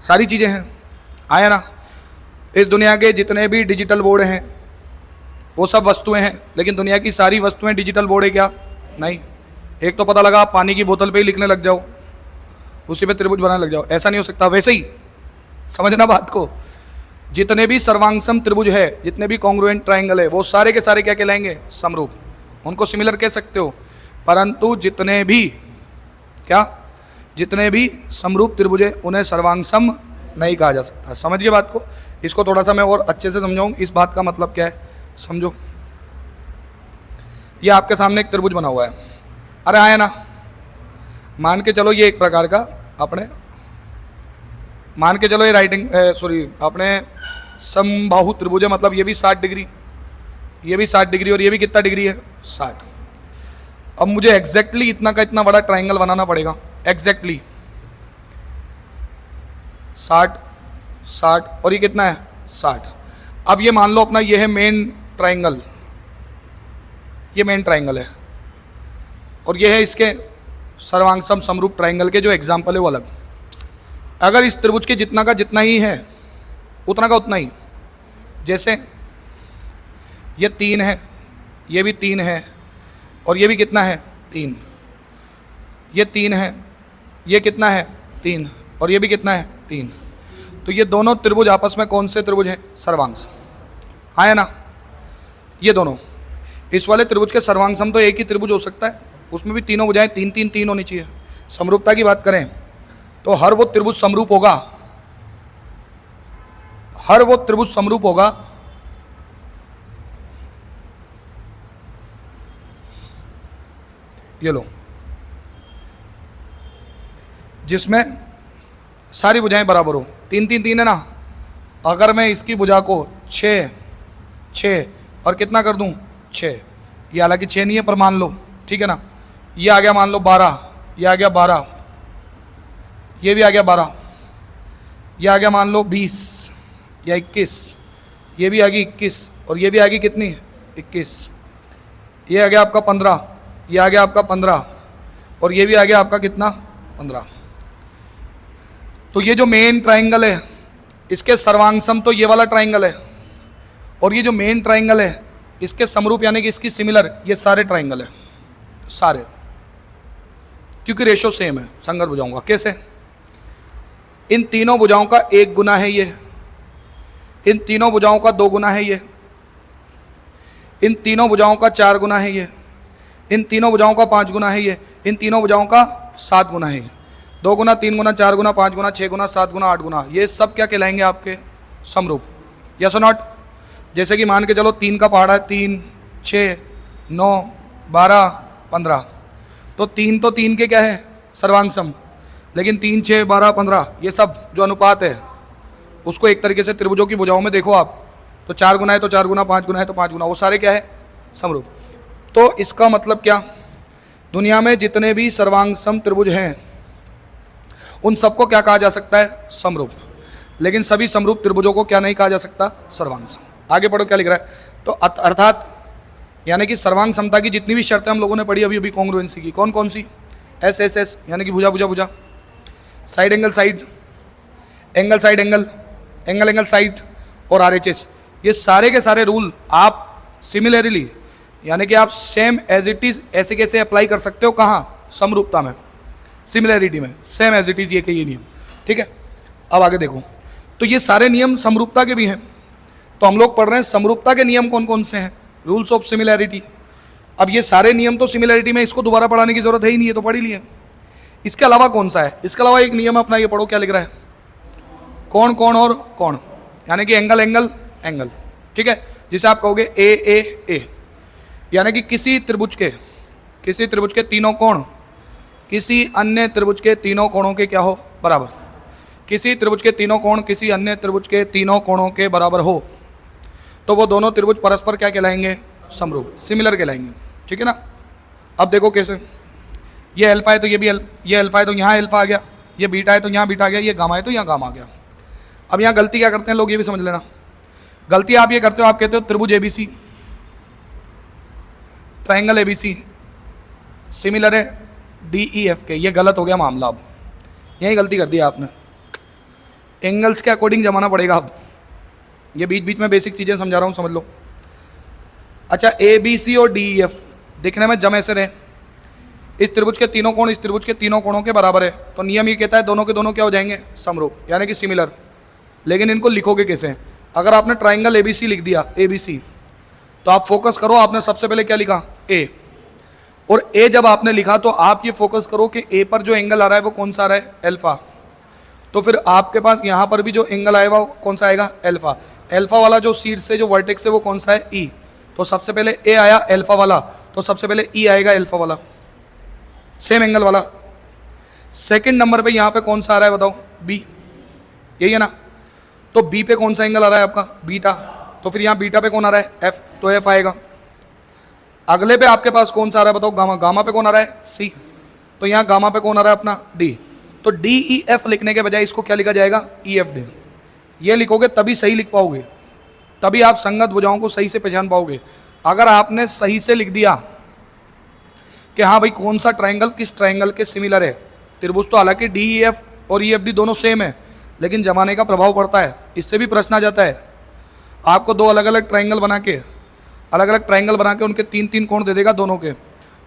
सारी चीज़ें हैं, आया ना? इस दुनिया के जितने भी डिजिटल बोर्ड हैं वो सब वस्तुएं हैं, लेकिन दुनिया की सारी वस्तुएं डिजिटल बोर्ड है क्या? नहीं। एक तो पता लगा, पानी की बोतल पे ही लिखने लग जाओ, उसी पे त्रिभुज बनाने लग जाओ, ऐसा नहीं हो सकता। वैसे ही समझना बात को, जितने भी सर्वांगसम त्रिभुज है, जितने भी कॉन्ग्रुएंट ट्राइंगल है, वो सारे के सारे क्या कहलाएंगे? समरूप। उनको सिमिलर कह सकते हो, परंतु जितने भी क्या, जितने भी समरूप त्रिभुज है उन्हें सर्वांगसम नहीं कहा जा सकता। समझ गए बात को? इसको थोड़ा सा मैं और अच्छे से समझाऊं, इस बात का मतलब क्या है समझो। ये आपके सामने एक त्रिभुज बना हुआ है, अरे आया ना? मान के चलो ये एक प्रकार का अपने, मान के चलो ये राइटिंग सॉरी अपने समबाहु त्रिभुज है, मतलब ये भी 60 डिग्री, ये भी 60 डिग्री, और ये भी कितना डिग्री है? 60। अब मुझे एग्जैक्टली इतना का इतना बड़ा ट्राइंगल बनाना पड़ेगा, एग्जैक्टली 60 60, और ये कितना है? 60। अब ये मान लो अपना ये है मेन ट्राइंगल, ये मेन ट्राइंगल है, और ये है इसके सर्वांगसम समरूप ट्राइंगल के जो एग्जाम्पल है वो अलग। अगर इस त्रिभुज के जितना का जितना ही है, उतना का उतना ही, जैसे ये 3 है, ये भी 3 है, और ये भी कितना है? 3। ये 3 है, ये कितना है? 3, और ये भी कितना है 3। तो ये दोनों त्रिभुज आपस में कौन से त्रिभुज हैं? सर्वांग सम। हाँ है ना? ये दोनों इस वाले त्रिभुज के सर्वांग सम तो एक ही त्रिभुज हो सकता है, उसमें भी तीनों भुजाएं 3 3 3 होनी चाहिए। समरूपता की बात करें तो हर वो त्रिभुज समरूप होगा, हर वो त्रिभुज समरूप होगा ये लो जिसमें सारी भुजाएं बराबर हो। 3 3 3 है ना? अगर मैं इसकी भुजा को 6 6 और कितना कर दूं 6, ये हालांकि 6 नहीं है पर मान लो, ठीक है ना? ये आ गया मान लो 12, ये आ गया 12, ये भी आ गया 12, ये आ गया मान लो 20 या 21, ये भी आ गई 21 और ये भी आ गई कितनी 21, ये आ गया आपका 15, ये आ गया आपका 15 और ये भी आ गया आपका कितना 15। तो ये जो मेन ट्राइंगल है इसके सर्वांग सम तो ये वाला ट्राइंगल है, और ये जो मेन ट्राइंगल है इसके समरूप यानी कि इसकी सिमिलर ये सारे ट्राइंगल है सारे, क्योंकि रेशो सेम है संगत भुजाओं का। कैसे? इन तीनों भुजाओं का 1 गुना है ये, इन तीनों भुजाओं का 2 गुना है ये, इन तीनों भुजाओं का 4 गुना है ये, इन तीनों भुजाओं का 5 गुना है ये, इन तीनों भुजाओं का 7 गुना है ये। 2 गुना, 3 गुना, 4 गुना, 5 गुना, 6 गुना, 7 गुना, 8 गुना, ये सब क्या कहलाएंगे आपके समरूप। यस और नॉट? जैसे कि मान के चलो 3 का पहाड़ा है, 3 6 9 12 15, तो 3 तो 3 के क्या है सर्वांग सम, लेकिन 3 6 12 15 ये सब जो अनुपात है उसको एक तरीके से त्रिभुजों की भुजाओं में देखो आप तो 4 गुना है तो 4 गुना, 5 गुना है तो 5 गुना, वो सारे क्या है समरूप। तो इसका मतलब क्या, दुनिया में जितने भी सर्वांग सम त्रिभुज हैं उन सबको क्या कहा जा सकता है समरूप, लेकिन सभी समरूप त्रिभुजों को क्या नहीं कहा जा सकता सर्वांग सम। आगे पढ़ो क्या लिख रहा है। तो अर्थात यानी कि सर्वांग समता की जितनी भी शर्तें हम लोगों ने पढ़ी अभी कॉन्ग्रुएंसी की, कौन कौन सी? एस एस एस यानी कि भुजा भुजा भुजा, side angle side, angle side angle, angle angle side और आर एच एस, ये सारे के सारे रूल आप सिमिलरली यानी कि आप सेम एज इट इज ऐसे कैसे अप्लाई कर सकते हो, कहाँ समरूपता में, सिमिलरिटी में, सेम एज इट इज ये के ये नियम। ठीक है, अब आगे देखो। तो ये सारे नियम समरूपता के भी हैं, तो हम लोग पढ़ रहे हैं समरूपता के नियम कौन कौन से हैं, रूल्स ऑफ सिमिलैरिटी। अब ये सारे नियम तो सिमिलैरिटी में, इसको दोबारा पढ़ाने की जरूरत है ही नहीं है, तो पढ़ ही लिए। इसके अलावा कौन सा है? इसके अलावा एक नियम अपना ये पढ़ो क्या लिख रहा है, कौन कौन और कौन, यानी कि एंगल एंगल एंगल। ठीक है, जिसे आप कहोगे ए ए ए, यानी कि किसी त्रिभुज के तीनों कोण किसी अन्य त्रिभुज के तीनों कोणों के क्या हो बराबर, किसी त्रिभुज के तीनों कोण किसी अन्य त्रिभुज के तीनों कोणों के बराबर हो तो वो दोनों त्रिभुज परस्पर क्या कहलाएंगे समरूप, सिमिलर कहलाएंगे। ठीक है ना। अब देखो कैसे, ये अल्फा है तो ये भी ये अल्फा है तो यहाँ अल्फा आ गया, ये बीटा है तो यहाँ बीटा आ गया, ये गामा है तो यहाँ गामा आ गया। अब यहाँ गलती क्या करते हैं लोग, ये भी समझ लेना। गलती आप ये करते हो, आप कहते हो त्रिभुज एबीसी, ट्राइंगल एबीसी सिमिलर है DEF के, ये गलत हो गया मामला। अब यही गलती कर दी आपने, एंगल्स के अकॉर्डिंग जमाना पड़ेगा। अब ये बीच बीच में बेसिक चीज़ें समझा रहा हूँ, समझ लो। अच्छा, ABC और DEF दिखने में जम ऐसे रहे, इस त्रिभुज के तीनों कोण इस त्रिभुज के तीनों कोणों के बराबर है, तो नियम ये कहता है दोनों के दोनों क्या हो जाएंगे समरूप, यानी कि सिमिलर। लेकिन इनको लिखोगे कैसे? अगर आपने ट्राइंगल ABC लिख दिया ABC, तो आप फोकस करो, आपने सबसे पहले क्या लिखा A, और A जब आपने लिखा तो आप ये फोकस करो कि A पर जो एंगल आ रहा है वो कौन सा आ रहा है अल्फा, तो फिर आपके पास यहाँ पर भी जो एंगल आएगा वो कौन सा आएगा अल्फा। अल्फा वाला जो सीड से जो वर्टेक्स है वो कौन सा है E, तो सबसे पहले A आया अल्फा वाला, तो सबसे पहले E आएगा अल्फा वाला सेम एंगल वाला। सेकंड नंबर पे यहाँ पे कौन सा आ रहा है बताओ B, यही है ना। तो B पे कौन सा एंगल आ रहा है आपका बीटा, तो फिर यहाँ बीटा पे कौन आ रहा है F, तो F आएगा। अगले पे आपके पास कौन सा आ रहा है बताओ गामा, गामा पे कौन आ रहा है C, तो यहाँ गामा पे कौन आ रहा है अपना D, तो DEF लिखने के बजाय इसको क्या लिखा जाएगा EFD। ये लिखोगे तभी सही लिख पाओगे, तभी आप संगत भुजाओं को सही से पहचान पाओगे। अगर आपने सही से लिख दिया कि हाँ भाई कौन सा ट्राइंगल किस ट्राइंगल के सिमिलर है, त्रिभुज तो हालांकि DEF और EFD दोनों सेम है, लेकिन जमाने का प्रभाव पड़ता है। इससे भी प्रश्न आ जाता है, आपको दो अलग अलग ट्राइंगल बना के उनके 3 3 कोण दे देगा दोनों के,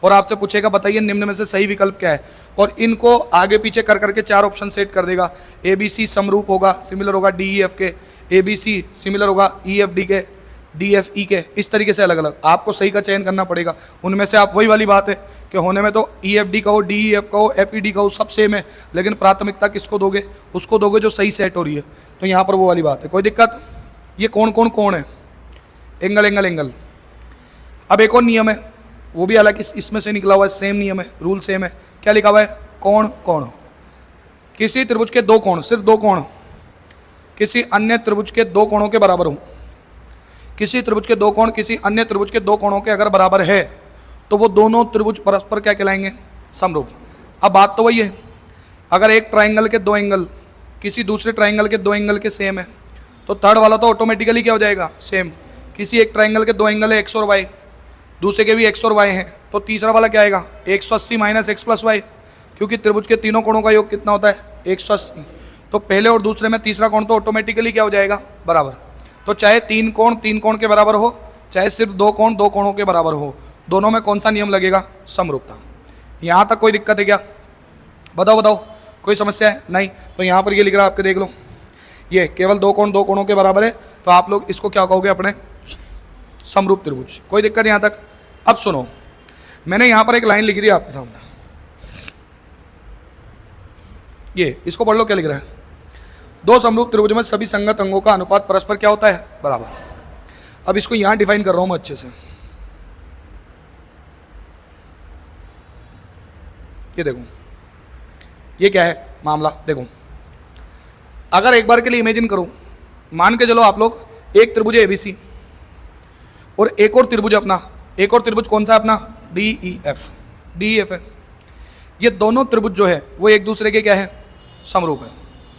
और आपसे पूछेगा बताइए निम्न में से सही विकल्प क्या है, और इनको आगे पीछे कर करके 4 ऑप्शन सेट कर देगा। ABC समरूप होगा, सिमिलर होगा DEF के, ABC सिमिलर होगा EFD के, DFE के, इस तरीके से अलग अलग आपको सही का चयन करना पड़ेगा। उनमें से आप वही वाली बात है कि होने में तो EFD का हो, DEF का हो, FED का हो, सब सेम है, लेकिन प्राथमिकता किसको दोगे? उसको दोगे जो सही सेट हो रही है। तो यहाँ पर वो वाली बात है, कोई दिक्कत? ये कौन है? Angle angle angle. अब एक और नियम है, वो भी हालांकि इसमें से निकला हुआ है, सेम नियम है, रूल सेम है। क्या लिखा हुआ है? कोण। किसी त्रिभुज के 2 कोण, सिर्फ 2 कोण किसी अन्य त्रिभुज के 2 कोणों के बराबर हो। किसी त्रिभुज के 2 कोण किसी अन्य त्रिभुज के 2 कोणों के अगर बराबर है तो वो दोनों त्रिभुज परस्पर क्या कहलाएंगे? समरूप। अब बात तो वही है, अगर एक ट्राइंगल के 2 एंगल किसी दूसरे ट्राइंगल के 2 एंगल के सेम है तो थर्ड वाला तो ऑटोमेटिकली क्या हो जाएगा? सेम। किसी एक ट्राइंगल के 2 एंगल है x और y, दूसरे के भी x और y हैं, तो तीसरा वाला क्या आएगा? 180 माइनस x प्लस वाई, क्योंकि त्रिभुज के तीनों कोणों का योग कितना होता है? 180। तो पहले और दूसरे में तीसरा कोण तो ऑटोमेटिकली क्या हो जाएगा? बराबर। तो चाहे 3 कोण के बराबर हो, चाहे सिर्फ 2 कोण 2 कोणों के बराबर हो, दोनों में कौन सा नियम लगेगा? समरूपता। यहाँ तक कोई दिक्कत है क्या? बताओ, कोई समस्या है? नहीं। तो यहाँ पर ये लिख रहा है, आपके देख लो, ये केवल 2 कोण 2 कोणों के बराबर है, तो आप लोग इसको क्या कहोगे? अपने समरूप त्रिभुज। कोई दिक्कत यहाँ तक? अब सुनो, मैंने यहाँ पर एक लाइन लिखी थी आपके सामने, ये इसको पढ़ लो, क्या लिख रहा है? 2 समरूप त्रिभुज में सभी संगत अंगों का अनुपात परस्पर क्या होता है? बराबर। अब इसको यहां डिफाइन कर रहा हूं मैं अच्छे से। ये देखो, ये क्या है मामला? देखो, अगर एक बार के लिए इमेजिन करो, मान के चलो आप लोग एक त्रिभुज है ABC और एक और त्रिभुज अपना, एक और त्रिभुज कौन सा अपना? DEF है। ये दोनों त्रिभुज जो है वो एक दूसरे के क्या है? समरूप है,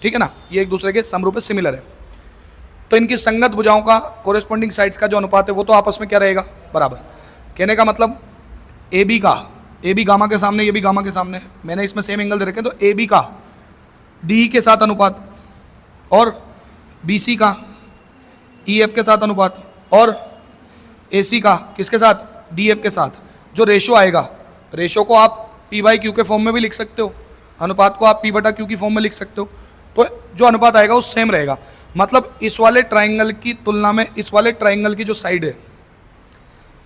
ठीक है ना? ये एक दूसरे के समरूप है, सिमिलर है। तो इनकी संगत भुजाओं का कोरेस्पॉन्डिंग साइड्स का जो अनुपात है वो तो आपस में क्या रहेगा? बराबर। कहने का मतलब AB गामा के सामने, ये भी गामा के सामने, मैंने इसमें सेम एंगल दे रखे हैं, तो AB का DE के साथ अनुपात और BC का EF के साथ अनुपात और AC का किसके साथ? DF के साथ। जो रेशो आएगा, रेशो को आप P/Q के फॉर्म में भी लिख सकते हो, अनुपात को आप P/Q की फॉर्म में लिख सकते हो, तो जो अनुपात आएगा वो सेम रहेगा। मतलब इस वाले ट्राइंगल की तुलना में इस वाले ट्राइंगल की जो साइड है,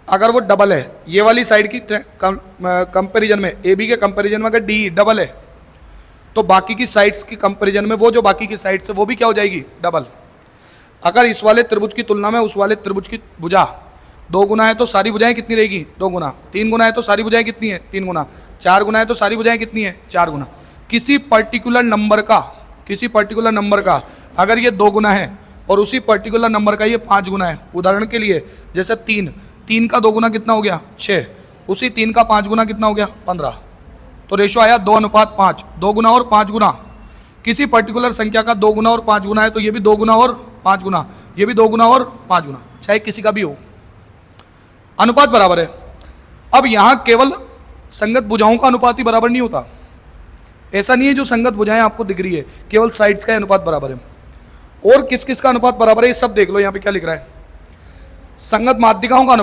अगर वो डबल है, ये वाली साइड की कंपैरिजन में, AB के कंपैरिजन में अगर DE डबल है, तो बाकी की साइड्स की कंपैरिजन में वो जो बाकी की साइड्स है वो भी क्या हो जाएगी? डबल। अगर इस वाले त्रिभुज की तुलना में उस वाले त्रिभुज की भुजा 2 गुना है तो सारी भुजाएं कितनी रहेगी? 2 गुना। 3 गुना है तो सारी भुजाएं कितनी है? 3 गुना। 4 गुना है तो सारी भुजाएं कितनी है? 4 गुना। किसी पर्टिकुलर नंबर का अगर ये 2 गुना है और उसी पर्टिकुलर नंबर का ये 5 गुना है, उदाहरण के लिए जैसे 3 का 2 गुना कितना हो गया? 6, उसी 3 का 5 गुना कितना हो गया? 15। तो रेशो आया 2:5, 2 गुना और 5 गुना। किसी पर्टिकुलर संख्या का 2 गुना और 5 गुना है तो ये भी 2 गुना और 5 गुना, ये भी 2 गुना और 5 गुना, चाहे किसी का भी हो, अनुपात बराबर है। अब यहां केवल संगत भुजाओं का अनुपात ही बराबर नहीं होता, ऐसा नहीं है जो संगत भुजाएं आपको दिख रही है केवल साइड्स का अनुपात बराबर है। और किस किस का अनुपात बराबर है ये सब देख लो। यहां पे क्या लिख रहा है? संगत माध्यिकाओं का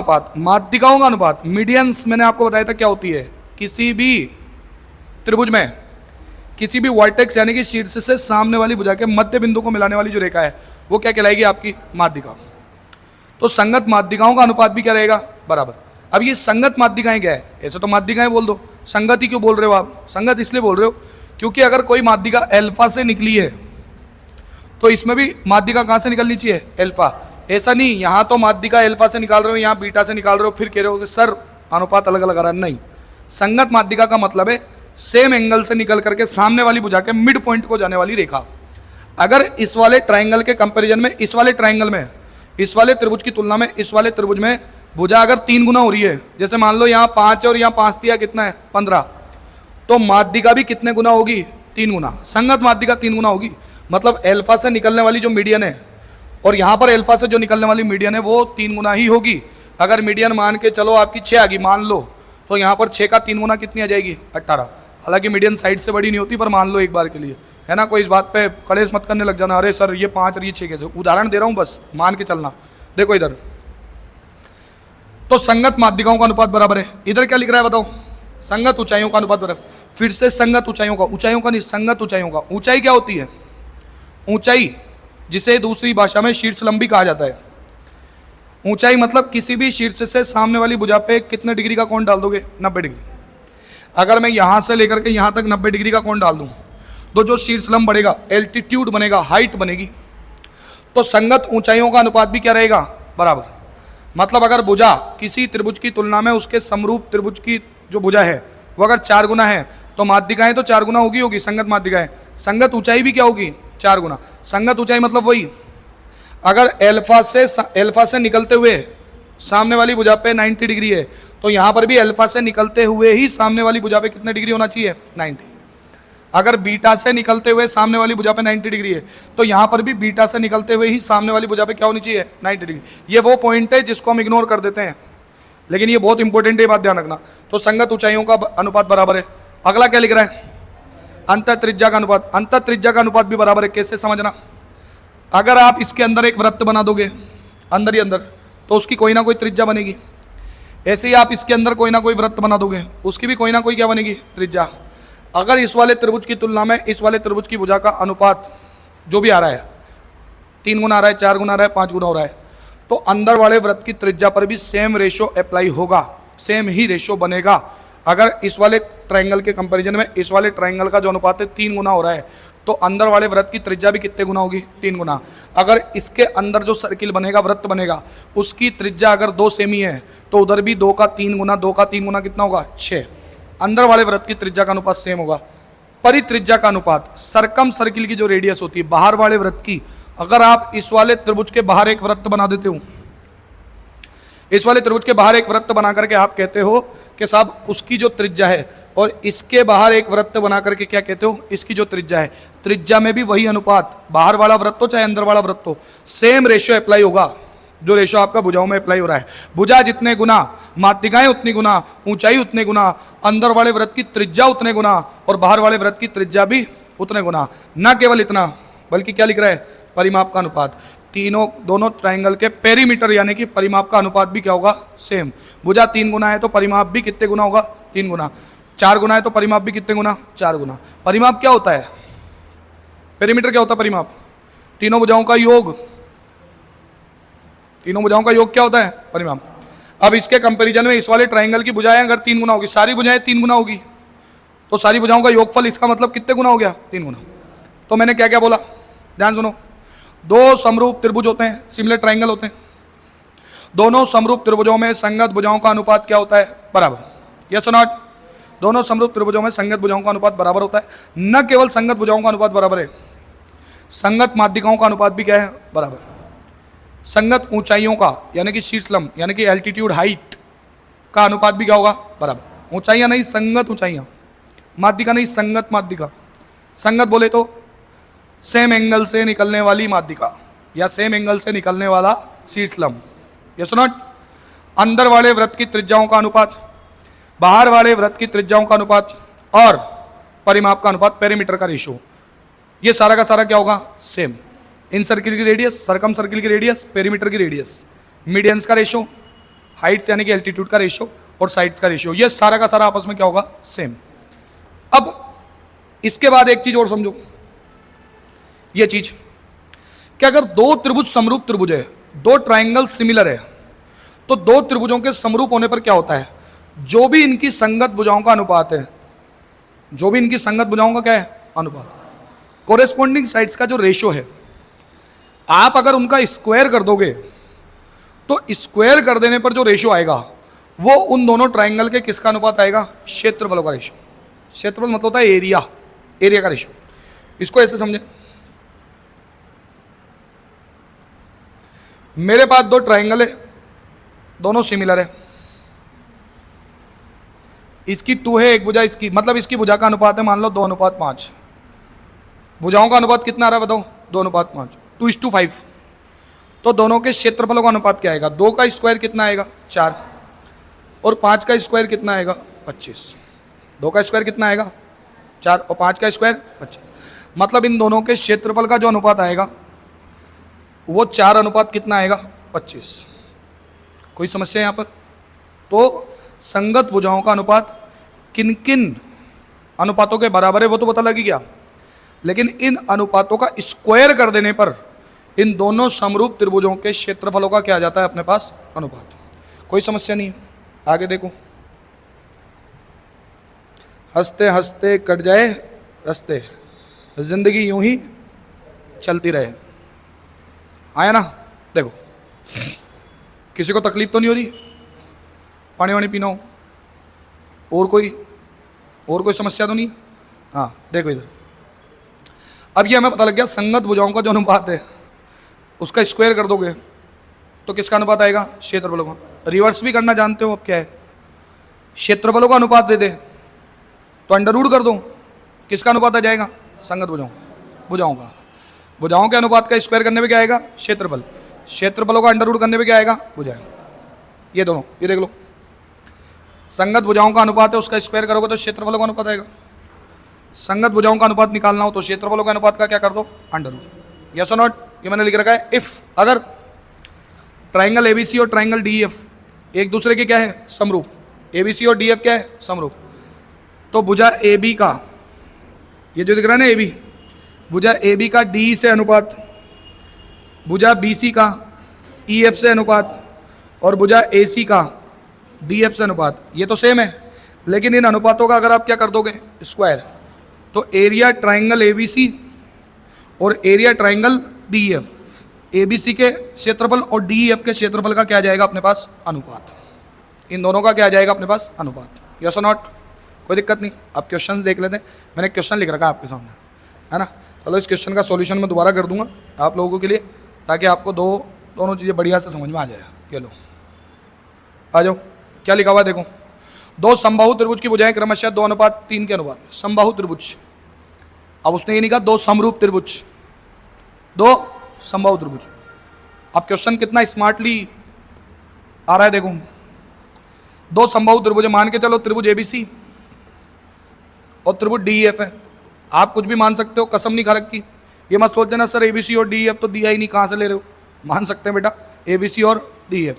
अनुपात, मीडियंस मैंने आपको बताया था क्या होती है। किसी भी त्रिभुज में किसी भी वर्टेक्स यानी कि शीर्ष से सामने वाली भुजा के मध्य बिंदु को मिलाने वाली जो रेखा है वो क्या कहलाएगी? आपकी माध्यिका। तो संगत माध्यिकाओं का अनुपात भी क्या रहेगा? बराबर। अब ये संगत माध्यिकाएं क्या है? ऐसे तो माध्यिकाएं बोल दो, संगत ही क्यों बोल रहे हो आप? संगत इसलिए बोल रहे हो क्योंकि अगर कोई माध्यिका अल्फा से निकली है तो इसमें भी माध्यिका कहां से निकलनी चाहिए? अल्फा। ऐसा नहीं यहां तो माध्यिका अल्फा से निकाल रहे हो, यहां बीटा से निकाल रहे हो, फिर कह रहे हो कि सर अनुपात अलग अलग आ रहा है। नहीं, संगत माध्यिका का मतलब है सेम एंगल से निकल करके सामने वाली भुजा के मिड पॉइंट को जाने वाली रेखा। अगर इस वाले ट्राइंगल के कंपैरिजन में इस वाले ट्राइंगल में इस वाले त्रिभुज की तुलना में इस वाले त्रिभुज में भुजा अगर 3 गुना हो रही है, जैसे मान लो यहाँ 5 और यहाँ 5 दिया कितना है? 15, तो माध्यिका भी कितने गुना होगी? 3 गुना। संगत माध्यिका 3 गुना होगी। मतलब अल्फा से निकलने वाली जो मीडियन है और यहाँ पर अल्फा से जो निकलने वाली मीडियन है वो 3 गुना ही होगी। अगर मीडियन मान के चलो आपकी 6 आ गई मान लो, तो यहाँ पर 6 का 3 गुना कितनी आ जाएगी? 18। हालांकि मीडियन साइड से बड़ी नहीं होती, पर मान लो एक बार के लिए, है ना। कोई इस बात पे कलेश मत करने लग जाना, अरे सर ये 5 और ये 6 कैसे? उदाहरण दे रहा हूँ, बस मान के चलना। देखो इधर तो संगत माध्यिकाओं का अनुपात बराबर है। इधर क्या लिख रहा है बताओ? संगत ऊंचाइयों का अनुपात बराबर, फिर से संगत ऊंचाइयों का नहीं, संगत ऊंचाइयों का। ऊंचाई क्या होती है? ऊंचाई जिसे दूसरी भाषा में शीर्ष लंबी कहा जाता है। ऊंचाई मतलब किसी भी शीर्ष से सामने वाली भुजा पे कितने डिग्री का कोण डाल दोगे? 90 डिग्री। अगर मैं यहां से लेकर के यहां तक 90 डिग्री का कोण डाल दूं तो जो शीर्ष लंब बढ़ेगा, एल्टीट्यूड बनेगा, हाइट बनेगी, तो संगत ऊंचाइयों का अनुपात भी क्या रहेगा? बराबर। मतलब अगर भुजा किसी त्रिभुज की तुलना में उसके समरूप त्रिभुज की जो भुजा है वो अगर 4 गुना है तो माध्यिकाएं तो 4 गुना होगी, संगत माध्यिकाएं। संगत ऊंचाई भी क्या होगी? 4 गुना। संगत ऊंचाई मतलब वही, अगर एल्फा से निकलते हुए सामने वाली भुजा पे 90 डिग्री है तो यहां पर भी एल्फा से निकलते हुए ही सामने वाली भुजा पे कितने डिग्री होना चाहिए? 90। अगर बीटा से निकलते हुए सामने वाली भुजा पे 90 डिग्री है तो यहां पर भी बीटा से निकलते हुए ही सामने वाली भुजा पे क्या होनी चाहिए? 90 डिग्री। ये वो पॉइंट है जिसको हम इग्नोर कर देते हैं, लेकिन ये बहुत इंपॉर्टेंट है, बात ध्यान रखना। तो संगत ऊंचाइयों का अनुपात बराबर है। अगला क्या लिख रहा है? अंतर त्रिज्या का अनुपात। अंतर त्रिज्या का अनुपात भी बराबर है। कैसे समझना? अगर आप इसके अंदर एक वृत्त बना दोगे, अंदर ही अंदर, तो उसकी कोई ना कोई त्रिज्या बनेगी। ऐसे ही आप इसके अंदर कोई ना कोई वृत्त बना दोगे, उसकी भी कोई ना कोई क्या बनेगी? त्रिज्या। अगर इस वाले त्रिभुज की तुलना में इस वाले त्रिभुज की भुजा का अनुपात जो भी आ रहा है, 3 गुना आ रहा है, 4 गुना आ रहा है, 5 गुना हो रहा है, तो अंदर वाले वृत्त की त्रिज्या पर भी सेम रेशो अप्लाई होगा, सेम ही रेशो बनेगा। अगर इस वाले ट्रायंगल के कंपैरिजन में इस वाले ट्रायंगल का जो अनुपात है 3 गुना हो रहा है, तो अंदर वाले वृत्त की त्रिज्या भी कितने गुना होगी? 3 गुना। अगर इसके अंदर जो सर्किल बनेगा, वृत्त बनेगा, उसकी त्रिज्या अगर 2 सेमी है तो उधर भी 2 का 3 गुना, 2 का 3 गुना कितना होगा? 6। अंदर वाले वृत्त की त्रिज्या का अनुपात सेम होगा। परित्रिज्या का अनुपात, सरकम सर्किल की जो रेडियस होती है बाहर वाले वृत्त की, अगर आप इस वाले त्रिभुज के बाहर एक वृत्त बना देते हो, इस वाले त्रिभुज के बाहर एक वृत्त बना करके आप कहते हो कि साहब उसकी जो त्रिज्या है, और इसके बाहर एक वृत्त बना करके क्या कहते हो? इसकी जो त्रिज्या है। त्रिज्या में भी वही अनुपात, बाहर वाला वृत्त हो चाहे अंदर वाला वृत्त हो, सेम रेशियो अप्लाई होगा जो रेशो आपका भुजाओं में अप्लाई हो रहा है। भुजा जितने गुना, माध्यिकाएं उतनी गुना, ऊंचाई उतने गुना, अंदर वाले वृत्त की त्रिज्या उतने गुना, और बाहर वाले वृत्त की त्रिज्या भी उतने गुना। न केवल इतना, बल्कि क्या लिख रहा है? परिमाप का अनुपात। दोनों ट्रायंगल के पेरीमीटर यानी कि परिमाप का अनुपात भी क्या होगा? सेम। भुजा 3 गुना है तो परिमाप भी कितने गुना होगा? 3 गुना। 4 गुना है तो परिमाप भी कितने गुना? 4 गुना। परिमाप क्या होता है? पेरीमीटर क्या होता है? परिमाप तीनों भुजाओं का योग, तीनों भुजाओं का योग क्या होता है? परिमाप। अब इसके कंपैरिजन में इस वाले ट्रायंगल की भुजाएं अगर 3 गुना होगी, सारी भुजाएं 3 गुना होगी, तो सारी भुजाओं का योगफल, इसका मतलब कितने गुना हो गया? 3 गुना। तो मैंने क्या क्या बोला? ध्यान सुनो। 2 समरूप त्रिभुज होते हैं, सिमिलर ट्रायंगल होते हैं। दोनों समरूप त्रिभुजों में संगत भुजाओं का अनुपात क्या होता है? बराबर। यस और नॉट? दोनों समरूप त्रिभुजों में संगत भुजाओं का अनुपात बराबर होता है। न केवल संगत भुजाओं का अनुपात बराबर है, संगत माध्यिकाओं का अनुपात भी क्या है? बराबर। संगत ऊंचाइयों का यानी कि शीर्षलंब यानी कि एल्टीट्यूड हाइट का अनुपात भी क्या होगा? बराबर। ऊंचाइयां नहीं, संगत ऊंचाइयां, माध्यिका नहीं, संगत माध्यिका। संगत बोले तो सेम एंगल से निकलने वाली माध्यिका या सेम एंगल से निकलने वाला शीर्षलंब। Yes not? अंदर वाले वृत्त की त्रिज्याओं का अनुपात, बाहर वाले वृत्त की त्रिज्याओं का अनुपात, और परिमाप का अनुपात, पेरीमीटर का रेशियो, ये सारा का सारा क्या होगा? सेम। इन सर्किल की रेडियस, सरकम सर्किल की रेडियस, पेरीमीटर की रेडियस, मीडियंस का रेशियो, हाइट्स यानी कि एल्टीट्यूड का रेशियो, और साइड्स का रेशियो, ये सारा का सारा आपस में क्या होगा? सेम। अब इसके बाद एक चीज और समझो, ये चीज कि अगर 2 त्रिभुज समरूप त्रिभुज है, 2 ट्रायंगल सिमिलर है, तो 2 त्रिभुजों के समरूप होने पर क्या होता है? जो भी इनकी संगत भुजाओं का अनुपात है, जो भी इनकी संगत भुजाओं का क्या है? अनुपात, कोरेस्पॉन्डिंग साइड्स का जो रेशियो है, आप अगर उनका स्क्वायर कर दोगे तो स्क्वायर कर देने पर जो रेशियो आएगा वो उन दोनों ट्रायंगल के किसका अनुपात आएगा? क्षेत्रफलों का रेशियो। क्षेत्रफल मतलब होता है एरिया, एरिया का रेशियो। इसको ऐसे समझे, मेरे पास 2 ट्रायंगल है, दोनों सिमिलर है, इसकी 2 है, एक भुजा इसकी, मतलब इसकी भुजा का अनुपात है मान लो 2:5। भुजाओं का अनुपात कितना आ रहा है बताओ? 2:5, 2:5। तो दोनों के क्षेत्रफलों का अनुपात क्या आएगा? 2 का स्क्वायर कितना आएगा? 4, और 5 का स्क्वायर कितना आएगा? 25। 2 का स्क्वायर कितना आएगा? 4, और 5 का स्क्वायर 25। मतलब इन दोनों के क्षेत्रफल का जो अनुपात आएगा वो 4 अनुपात कितना आएगा? 25। कोई समस्या यहाँ पर? तो संगत भुजाओं का अनुपात किन किन अनुपातों के बराबर है वो तो पता लगी गया, लेकिन इन अनुपातों का स्क्वायर कर देने पर इन दोनों समरूप त्रिभुजों के क्षेत्रफलों का क्या आ जाता है अपने पास? अनुपात। कोई समस्या नहीं है। आगे देखो, हंसते हंसते कट जाए रस्ते, जिंदगी यूं ही चलती रहे। आया ना? देखो, किसी को तकलीफ तो नहीं हो रही? पानी वानी पीना हो? और कोई समस्या तो नहीं? हाँ देखो इधर, अब ये हमें पता लग गया संगत भुजाओं का जो अनुपात है उसका स्क्वायर कर दोगे तो किसका अनुपात आएगा? क्षेत्रफलों का। रिवर्स भी करना जानते हो अब क्या है? क्षेत्रफलों का अनुपात दे दे तो अंडर रूट कर दो, किसका अनुपात आ जाएगा? संगत भुजाओं का। भुजाओं के अनुपात का स्क्वायर करने पे क्या आएगा? क्षेत्रफल। क्षेत्रफलों का अंडर रूट करने पे क्या आएगा? भुजाएं। ये दोनों, ये देख लो, संगत भुजाओं का अनुपात है, उसका स्क्वायर करोगे तो क्षेत्रफलों का अनुपात आएगा। संगत भुजाओं का अनुपात निकालना हो तो क्षेत्रफलों का अनुपात का क्या कर दो? Under root. यस और नॉट? ये मैंने लिख रखा है। इफ अगर ट्राइंगल एबीसी और ट्राइंगल डीएफ एक दूसरे के क्या है? समरूप। एबीसी और डीएफ क्या है? समरूप। तो भुजा एबी का, ये जो दिख रहा है ना एबी, भुजा एबी का डी से अनुपात, भुजा बीसी का ईएफ से अनुपात और भुजा एसी का डीएफ से अनुपात, ये तो सेम है, लेकिन इन अनुपातों का अगर आप क्या कर दोगे? स्क्वायर, तो एरिया ट्राइंगल एबीसी और एरिया ट्राइंगल डीएफ, एबीसी के क्षेत्रफल और डीएफ के क्षेत्रफल का क्या आ जाएगा अपने पास? अनुपात। इन दोनों का क्या आ जाएगा अपने पास? अनुपात। यस और नॉट? कोई दिक्कत नहीं। अब क्वेश्चंस देख लेते हैं। मैंने क्वेश्चन लिख रखा है आपके सामने, है ना? चलो इस क्वेश्चन का सॉल्यूशन मैं दोबारा कर दूंगा आप लोगों के लिए, ताकि आपको दोनों चीज़ें बढ़िया से समझ में आ जाए। ये लो, आ जाओ, क्या लिखा हुआ है देखो। दो समबाहु त्रिभुज की भुजाएं क्रमशः 2:3 के अनुपात। समबाहु त्रिभुज, अब उसने ये नहीं कहा दो समरूप त्रिभुज, दो समबाहु त्रिभुज। अब क्वेश्चन कितना स्मार्टली आ रहा है देखो। दो समबाहु त्रिभुज मान के चलो, त्रिभुज एबीसी और त्रिभुज डीएफ है। आप कुछ भी मान सकते हो, कसम नहीं खा रखी। ये मत सोच देना सर एबीसी और डीएफ तो दिया ही नहीं, कहाँ से ले रहे हो? मान सकते हैं बेटा, एबीसी और डीएफ।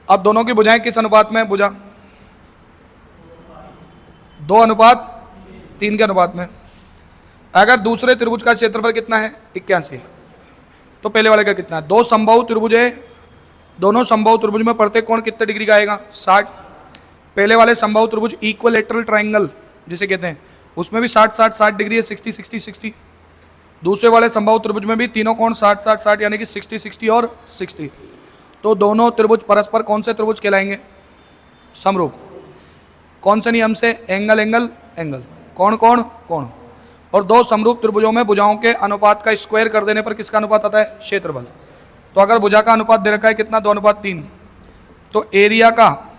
अब दोनों की भुजाएं किस अनुपात में? भुजा 2:3 के अनुपात में। अगर दूसरे त्रिभुज का क्षेत्रफल कितना है? 81, तो पहले वाले का कितना है? दो समबाहु त्रिभुज है, दोनों समबाहु त्रिभुज में प्रत्येक कोण कितने डिग्री का आएगा? 60। पहले वाले समबाहु त्रिभुज इक्विलैटरल ट्रायंगल जिसे कहते हैं, उसमें भी 60 डिग्री है, 60। दूसरे वाले समबाहु त्रिभुज में भी तीनों कोण 60 यानी कि 60 और 60। तो दोनों त्रिभुज परस्पर कौन से त्रिभुज कहलाएंगे? समरूप। कौन से नियम से? एंगल। कोण। और दो समरूप त्रिभुजों में भुजाओं के अनुपात का स्क्वायर कर देने पर किसका अनुपात आता है? क्षेत्रफल। तो अगर भुजा का अनुपात दे रखा है कितना? 2:3, तो एरिया का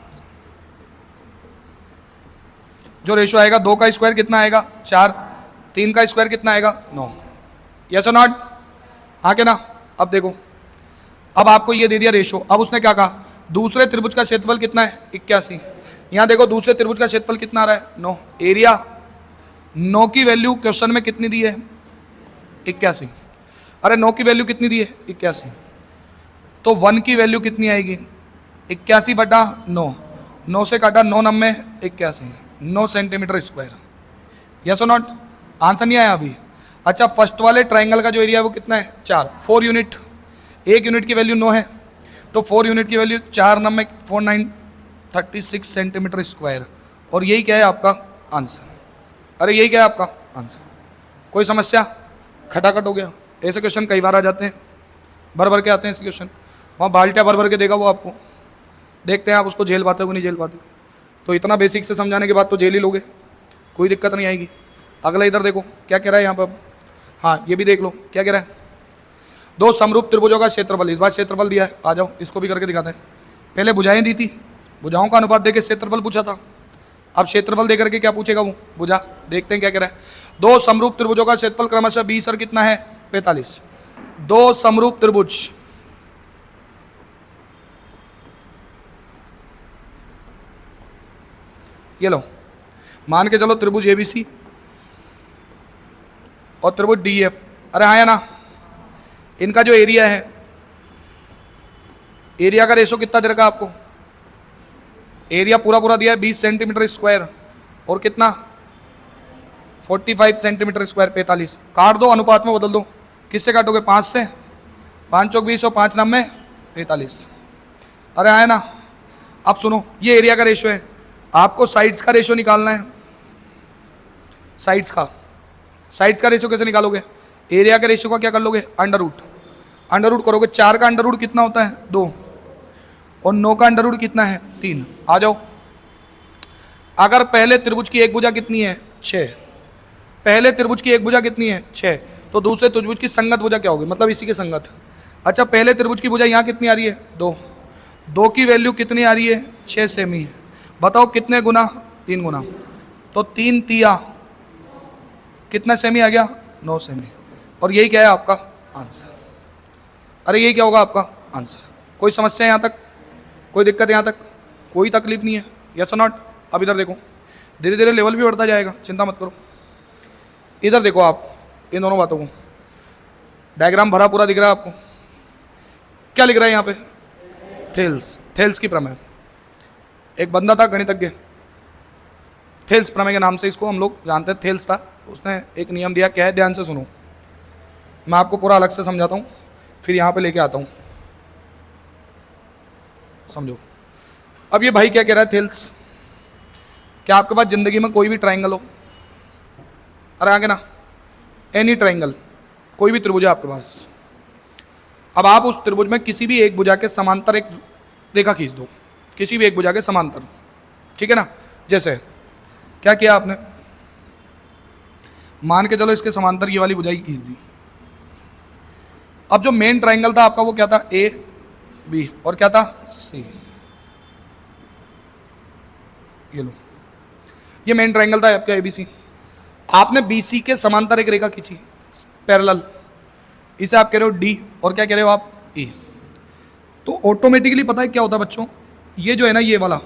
जो रेशो आएगा, 2 का स्क्वायर कितना आएगा? 4, 3 का स्क्वायर कितना आएगा? 9। यस और नॉट? हाँ के ना? अब देखो, अब आपको ये दे दिया रेशो। अब उसने क्या कहा? दूसरे त्रिभुज का क्षेत्रफल कितना है? 81। यहाँ देखो दूसरे त्रिभुज का क्षेत्रफल कितना आ रहा है? 9। एरिया 9 की वैल्यू क्वेश्चन में कितनी दी है? 81। अरे 9 की वैल्यू कितनी दी है? 81। तो 1 की वैल्यू कितनी आएगी? 81/9। 9 से काटा 9 9 81, 9 सेंटीमीटर स्क्वायर। यस और नॉट? आंसर नहीं आया अभी। अच्छा, फर्स्ट वाले ट्राइंगल का जो एरिया है वो कितना है? 4। 4 यूनिट, 1 यूनिट की वैल्यू 9 है, तो 4 यूनिट की वैल्यू 4 9 4 9 36 सेंटीमीटर स्क्वायर। और यही क्या है आपका आंसर? अरे यही क्या है आपका आंसर? कोई समस्या? खटाखट हो गया। ऐसे क्वेश्चन कई बार आ जाते हैं, भर के आते हैं ऐसे क्वेश्चन। वहाँ बाल्टियाँ भर के देगा वो आपको, देखते हैं आप उसको झेल पाते हो कि नहीं झेल पाते। तो इतना बेसिक से समझाने के बाद तो झेल ही लोगे, कोई दिक्कत नहीं आएगी। अगला इधर देखो क्या कह रहा है यहाँ पर। हाँ ये भी देख लो क्या कह रहा है। दो समरूप त्रिभुजों का क्षेत्रफल, इस बार क्षेत्रफल दिया है। आ जाओ इसको भी करके दिखाते हैं। पहले भुजाएं दी थी, भुजाओं का अनुपात देके क्षेत्रफल पूछा था। अब क्षेत्रफल दे करके क्या पूछेगा वो? भुजा। देखते हैं क्या कह रहा है। दो समरूप त्रिभुजों का क्षेत्रफल क्रमशः 20 और कितना है? 45। दो समरूप त्रिभुज, ये लो, मान के चलो त्रिभुज एबीसी और त्रिभुज डीएफ। अरे हाँ या ना? इनका जो एरिया है, एरिया का रेशो कितना दे रखा आपको? एरिया पूरा दिया है 20 सेंटीमीटर स्क्वायर, और कितना 45 सेंटीमीटर स्क्वायर 45। काट दो, अनुपात में बदल दो। किससे काटोगे? 5 से। 5 चौक 20 और 5 9 में 45। अरे आया ना। अब सुनो, ये एरिया का रेशो है, आपको साइड्स का रेशो निकालना है। साइड्स का रेशो कैसे निकालोगे? एरिया के रेशो का क्या कर लोगे? अंडर रूट करोगे। 4 का अंडर रूट कितना होता है? 2। और 9 का अंडर रूट कितना है? 3। आ जाओ। अगर पहले त्रिभुज की एक भुजा कितनी है? 6। पहले त्रिभुज की एक भुजा कितनी है? 6। तो दूसरे त्रिभुज की संगत भुजा क्या होगी? मतलब इसी की संगत। अच्छा, पहले त्रिभुज की भुजा यहाँ कितनी आ रही है? 2। 2 की वैल्यू कितनी आ रही है? 6 सेमी। बताओ कितने गुना? 3 गुना। तो 3 तिया कितना सेमी आ गया? 9 सेमी। और यही क्या है आपका आंसर? अरे यही क्या होगा आपका आंसर? कोई समस्या यहाँ तक? कोई दिक्कत यहाँ तक? कोई तकलीफ नहीं है? यस और नॉट? अब इधर देखो, धीरे धीरे लेवल भी बढ़ता जाएगा, चिंता मत करो। इधर देखो आप इन दोनों बातों को, डायग्राम भरा पूरा दिख रहा है आपको? क्या लिख रहा है यहाँ पे? थेल्स की प्रमेय। एक बंदा था गणितज्ञ, थेल्स प्रमेय के नाम से इसको हम लोग जानते हैं। थेल्स था, उसने एक नियम दिया। क्या है? ध्यान से सुनो, मैं आपको पूरा अलग से समझाता हूँ, फिर यहाँ पे लेके आता हूँ, समझो। अब ये भाई क्या कह रहा है? थेल्स, क्या आपके पास जिंदगी में कोई भी ट्राइंगल हो? अरे आगे ना, एनी ट्राइंगल, कोई भी त्रिभुज है आपके पास। अब आप उस त्रिभुज में किसी भी एक भुजा के समांतर एक रेखा खींच दो, किसी भी एक भुजा के समांतर, ठीक है ना? जैसे क्या किया आपने? मान के चलो इसके समांतर ये वाली भुजा ही खींच दी। अब जो मेन ट्राइंगल था आपका वो क्या था? ए बी और क्या था? सी। ये लो, ये मेन ट्राइंगल था आपका एबीसी। आपने बीसी के समांतर एक रेखा खींची पैरेलल, इसे आप कह रहे हो डी, और क्या कह रहे हो आप? ए। तो ऑटोमेटिकली पता है क्या होता है बच्चों? ये जो है ना, ये वाला,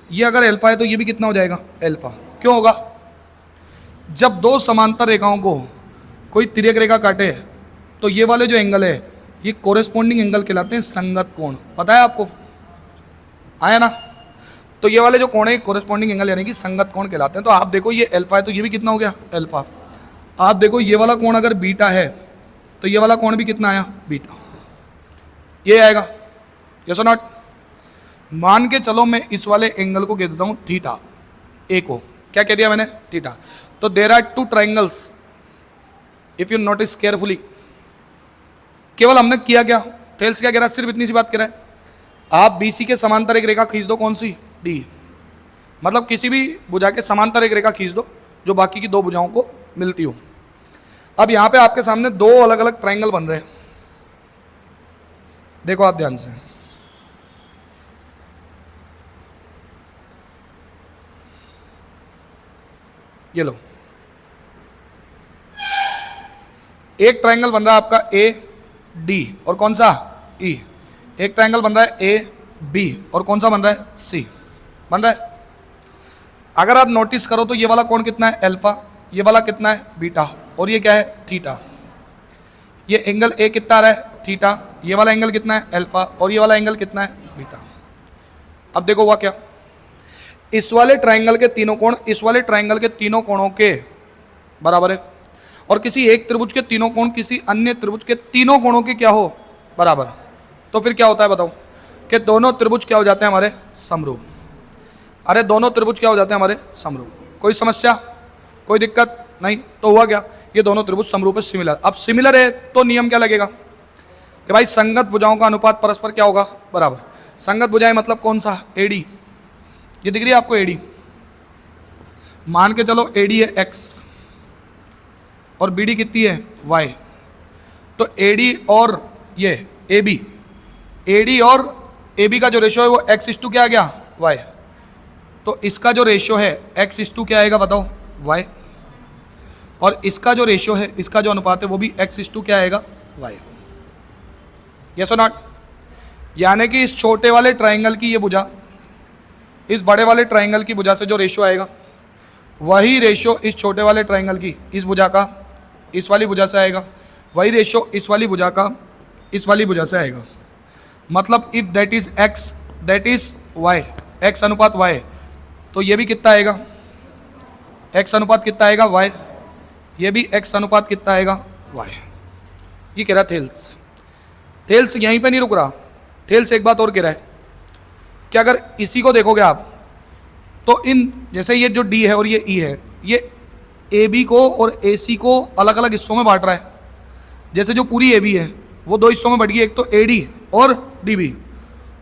ये अगर अल्फा है तो ये भी कितना हो जाएगा? अल्फा। क्यों होगा? जब दो समांतर रेखाओं को कोई तिर्यक रेखा काटे तो ये वाले जो एंगल है ये कोरेस्पोंडिंग एंगल कहलाते हैं, संगत कोण। पता है आपको? आया ना? तो ये वाले जो कोण है कोरेस्पोंडिंग एंगल यानी कि संगत कोण कहलाते हैं। तो आप देखो ये अल्फा है तो ये भी कितना हो गया? अल्फा। आप देखो ये वाला कोण अगर बीटा है तो ये वाला कोण भी कितना आया? बीटा। ये आएगा, यस और नॉट? मान के चलो मैं इस वाले एंगल को कह देता हूं थीटा, ए को क्या कह दिया मैंने? थीटा। तो there are 2 triangles, if you notice carefully. केवल हमने किया क्या? थेल्स क्या कह रहा है? सिर्फ इतनी सी बात कह रहा है, आप बीसी के समांतर एक रेखा खींच दो। कौन सी? डी। मतलब किसी भी भुजा के समांतर एक रेखा खींच दो जो बाकी की 2 भुजाओं को मिलती हो। अब यहां पे आपके सामने 2 अलग अलग ट्राइंगल बन रहे हैं, देखो आप ध्यान से। ये लो, एक ट्राइंगल बन रहा है आपका ए डी और कौन सा? ई। एक ट्राइंगल बन रहा है ए बी और कौन सा बन रहा है? सी बन रहा है। अगर आप नोटिस करो तो ये वाला कोण कितना है? अल्फा। ये वाला कितना है? बीटा। और ये क्या है? थीटा। ये एंगल ए कितना आ रहा है? थीटा। ये वाला एंगल कितना है? अल्फा। और ये वाला एंगल कितना है? बीटा। अब देखो हुआ क्या? इस वाले ट्राइंगल के तीनों कोण इस वाले ट्राइंगल के तीनों कोणों के बराबर है, और किसी एक त्रिभुज के तीनों कोण किसी अन्य त्रिभुज के तीनों कोणों के क्या हो? बराबर। तो फिर क्या होता है बताओ? कि दोनों त्रिभुज क्या हो जाते हैं? हमारे समरूप। अरे दोनों त्रिभुज क्या हो जाते हैं? हमारे समरूप। कोई समस्या? कोई दिक्कत नहीं? तो हुआ क्या? ये दोनों त्रिभुज समरूप है, सिमिलर। अब सिमिलर है तो नियम क्या लगेगा कि भाई संगत भुजाओं का अनुपात परस्पर क्या होगा? बराबर। संगत भुजाएं मतलब कौन सा? एडी। ये दिख रही है आपको? एडी। मान के चलो एडी है एक्स और बीडी कितनी है? वाई। तो एडी और ये एबी, एडी और एबी का जो रेशियो है वो x/2 क्या आ गया? y। तो इसका जो रेशियो है x/2 क्या आएगा बताओ? y। और इसका जो रेशियो है, इसका जो अनुपात है वो भी x/2 क्या आएगा? y। यस और नॉट? यानी कि इस छोटे वाले ट्राइंगल की ये भुजा इस बड़े वाले ट्राइंगल की भुजा से जो रेशियो आएगा वही रेशियो इस छोटे वाले ट्राइंगल की इस भुजा का इस वाली भुजा से आएगा, वही रेशियो इस वाली भुजा का इस वाली भुजा से आएगा। मतलब if that is x that is y, x अनुपात y, तो ये भी कितना आएगा? x अनुपात कितना आएगा y, ये भी x अनुपात कितना आएगा y। ये कह रहा थेल्स। थेल्स यहीं पे नहीं रुक रहा, थेल्स एक बात और कह रहा है कि अगर इसी को देखोगे आप तो इन जैसे ये जो d है और ये e है, ये AB को और AC को अलग अलग हिस्सों में बांट रहा है। जैसे जो पूरी AB है वो दो हिस्सों में बढ़ गई, एक तो AD और DB।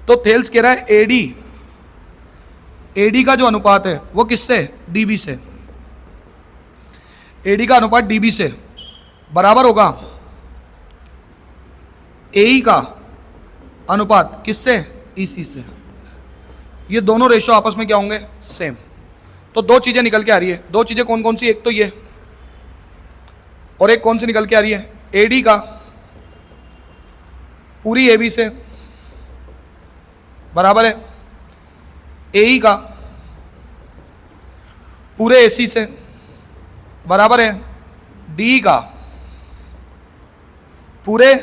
तो थेल्स कह रहा है AD का जो अनुपात है वो किससे, DB से। AD का अनुपात DB से बराबर होगा AE का अनुपात किससे, EC से। ये दोनों रेशो आपस में क्या होंगे, सेम। तो दो चीजें निकल के आ रही है। दो चीजें कौन कौन सी, एक तो ये और एक कौन सी निकल के आ रही है, AD का पूरी AB से बराबर है AE का पूरे AC से बराबर है DE का पूरे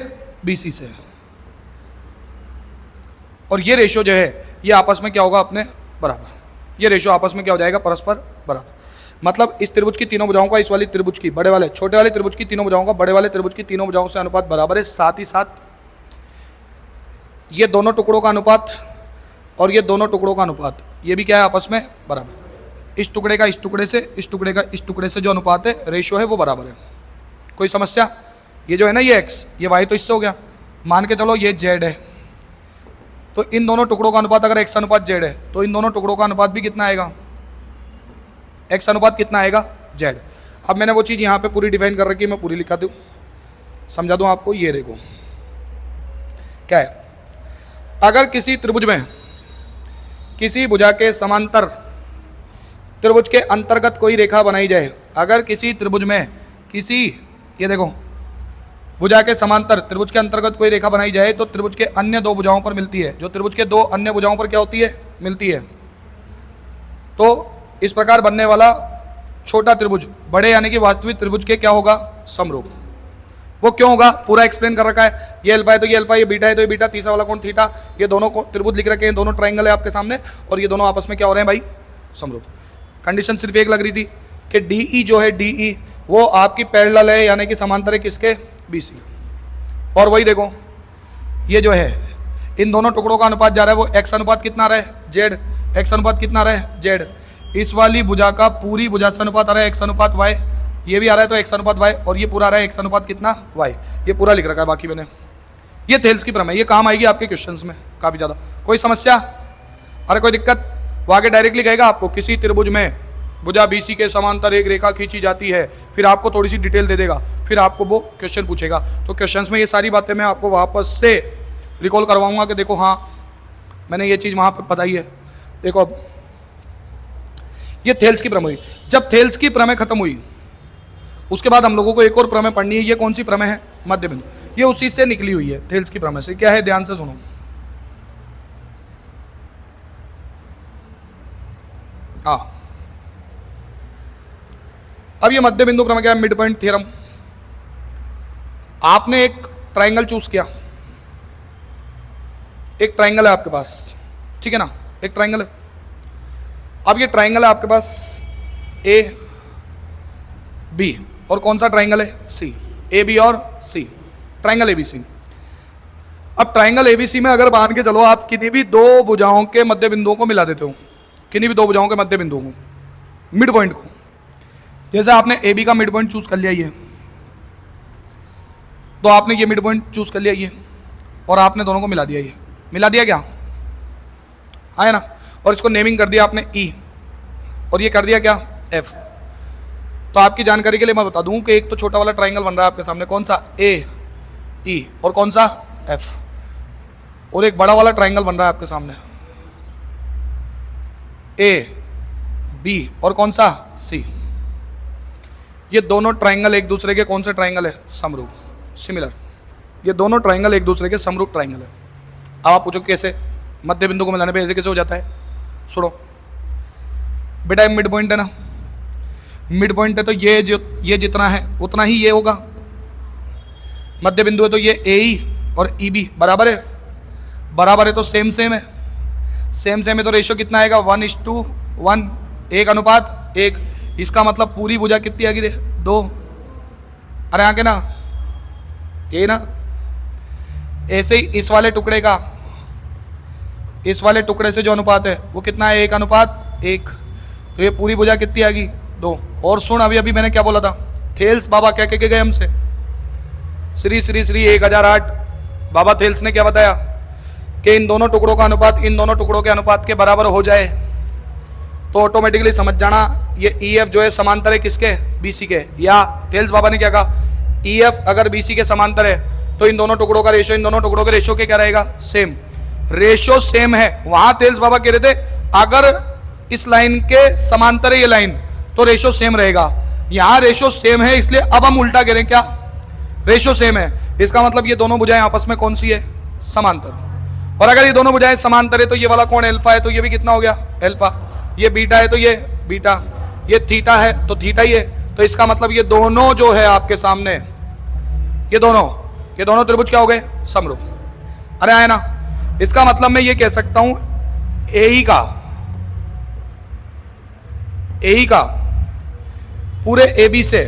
BC से। और ये रेशो जो है ये आपस में क्या होगा, अपने बराबर। ये रेशो आपस में क्या हो जाएगा, परस्पर बराबर। मतलब इस त्रिभुज की तीनों भुजाओं का इस वाली त्रिभुज की, बड़े वाले छोटे वाले त्रिभुज की तीनों भुजाओं का बड़े वाले त्रिभुज की तीनों भुजाओं से अनुपात बराबर है। साथ ही साथ ये दोनों टुकड़ों का अनुपात और ये दोनों टुकड़ों का अनुपात ये भी क्या है, आपस में बराबर। इस टुकड़े का इस टुकड़े से, इस टुकड़े का इस टुकड़े से जो अनुपात है, रेशो है, वो बराबर है। कोई समस्या? ये जो है ना, ये x, ये y तो इससे हो गया। मान के चलो ये z है, तो इन दोनों टुकड़ों का अनुपात अगर x अनुपात z है तो इन दोनों टुकड़ों का अनुपात भी कितना आएगा, x अनुपात कितना आएगा, z। अब मैंने वो चीज़ यहाँ पे पूरी डिफाइन कर रखी है, मैं पूरी लिखा दूँ, समझा दूँ आपको। ये देखो क्या है, अगर किसी त्रिभुज में किसी भुजा के समांतर त्रिभुज के अंतर्गत कोई रेखा बनाई जाए, अगर किसी त्रिभुज में किसी, ये देखो, भुजा के समांतर त्रिभुज के अंतर्गत कोई रेखा बनाई जाए तो त्रिभुज के अन्य दो भुजाओं पर मिलती है, जो त्रिभुज के दो अन्य भुजाओं पर क्या होती है, मिलती है। तो इस प्रकार बनने वाला छोटा त्रिभुज बड़े यानी कि वास्तविक त्रिभुज के क्या होगा, समरूप। वो क्यों होगा, पूरा एक्सप्लेन कर रखा है। ये अल्फा है तो ये अल्फा, ये बीटा है तो ये बीटा, तीसरा वाला कोण थीटा। ये दोनों त्रिभुज लिख रखे हैं, दोनों ट्राइंगल है आपके सामने, और ये दोनों आपस में क्या हो रहे हैं भाई, समरूप। कंडीशन सिर्फ एक लग रही थी कि DE जो है, DE वो आपकी पैरेलल है यानी कि समांतर है किसके, BC। और वही देखो ये जो है, इन दोनों टुकड़ों का अनुपात जा रहा है वो x अनुपात कितना आ रहा है, Z। x अनुपात कितना आ रहा है, Z। इस वाली भुजा का पूरी भुजा से अनुपात आ रहा है x अनुपात y, ये भी आ रहा है तो x अनुपात y, और ये पूरा आ रहा है x अनुपात कितना, y। ये पूरा लिख रखा है बाकी मैंने। ये थेल्स की प्रमेय, ये काम आएगी आपके क्वेश्चंस में काफी ज्यादा। कोई समस्या? अरे कोई दिक्कत? वो आगे डायरेक्टली कहेगा आपको, किसी त्रिभुज में भुजा BC के समांतर एक रेखा खींची जाती है, फिर आपको थोड़ी सी डिटेल दे देगा, फिर आपको वो क्वेश्चन पूछेगा। तो क्वेश्चंस में ये सारी बातें मैं आपको वापस से रिकॉल करवाऊंगा कि देखो हाँ मैंने ये चीज़ वहाँ पर बताई है। देखो अब ये थेल्स की प्रमेय हुई। जब थेल्स की प्रमेय खत्म हुई उसके बाद हम लोगों को एक और प्रमेय पढ़नी है। ये कौन सी प्रमेय है, मध्य बिंदु। ये उसी से निकली हुई है, थेल्स की प्रमेय से। क्या है, ध्यान से सुनो। हाँ, अब ये मध्य बिंदु प्रमेय क्या है, मिड पॉइंट थ्योरम। आपने एक ट्राइंगल चूज किया, एक ट्राइंगल है आपके पास, ठीक है ना, एक ट्राइंगल है। अब ये ट्राइंगल है आपके पास AB, और कौन सा ट्राइंगल है, C। AB और C, ट्राइंगल ABC। अब ट्राइंगल ABC में अगर मान के चलो आप किन्हीं भी दो भुजाओं के मध्य बिंदुओं को मिला देते हो, किन्हीं भी दो भुजाओं के मध्य बिंदुओं को, मिड पॉइंट को, जैसे आपने AB का मिड पॉइंट चूज कर लिया ये, तो आपने ये मिड पॉइंट चूज कर लिया ये, और आपने दोनों को मिला दिया। ये मिला दिया क्या, है ना, और इसको नेमिंग कर दिया आपने E, और ये कर दिया क्या, F। तो आपकी जानकारी के लिए मैं बता दूं कि एक तो छोटा वाला ट्राइंगल बन रहा है आपके सामने, कौन सा, AE, और कौन सा, F। और एक बड़ा वाला ट्राइंगल बन रहा है आपके सामने, AB, और कौन सा, C। ये दोनों ट्राइंगल एक दूसरे के कौन से ट्राइंगल है, समरूप, सिमिलर। ये दोनों ट्राइंगल एक दूसरे के समरूप ट्राइंगल है। अब आप पूछो कैसे, मध्य बिंदु को मिलाने पे ऐसे कैसे हो जाता है। सुनो बेटा, मिड पॉइंट है ना, मिड पॉइंट है तो ये जितना है उतना ही ये होगा। मध्य बिंदु है तो ये AE और EB बराबर है, बराबर है तो सेम सेम है, सेम सेम है तो रेशियो कितना आएगा, 1:1, 1 अनुपात 1। इसका मतलब पूरी भुजा कितनी आ गई रे? 2। अरे आगे ना, ये ना। ऐसे ही इस वाले टुकड़े का, इस वाले टुकड़े से जो अनुपात है वो कितना है? 1:1। तो ये पूरी भुजा कितनी आ गई? 2। और सुन, अभी अभी मैंने क्या बोला था? थेल्स बाबा क्या कह के गए हमसे? श्री श्री श्री 1008 बाबा थेल्स ने क्या बताया कि इन दोनों टुकड़ों का अनुपात इन दोनों टुकड़ों के अनुपात के बराबर हो जाए तो ऑटोमेटिकली समझ जाना ये EF जो है समांतर है किसके? BC के। या थेल्स बाबा ने क्या कहा? EF अगर BC के समांतर है तो इन दोनों टुकड़ों का रेशो इन दोनों टुकड़ों के रेशो के क्या रहेगा? सेम। रेशो सेम है। वहां थेल्स बाबा कह रहे थे अगर इस लाइन के समांतर है ये लाइन तो रेशो सेम रहेगा। यहां रेशो सेम है, इसलिए अब हम उल्टा कह रहे हैं, क्या? रेशो सेम है। इसका मतलब ये दोनों भुजाएं आपस में कौन सी है? समांतर। और अगर ये दोनों भुजाएं समांतर है तो ये वाला कौन अल्फा है? तो ये भी कितना हो गया? अल्फा। ये बीटा है तो ये बीटा, ये थीटा है तो थीटा ही है। तो इसका मतलब ये दोनों जो है आपके सामने, ये दोनों त्रिभुज क्या हो गए? समरूप। अरे आए ना। इसका मतलब मैं ये कह सकता हूं AE का पूरे AB से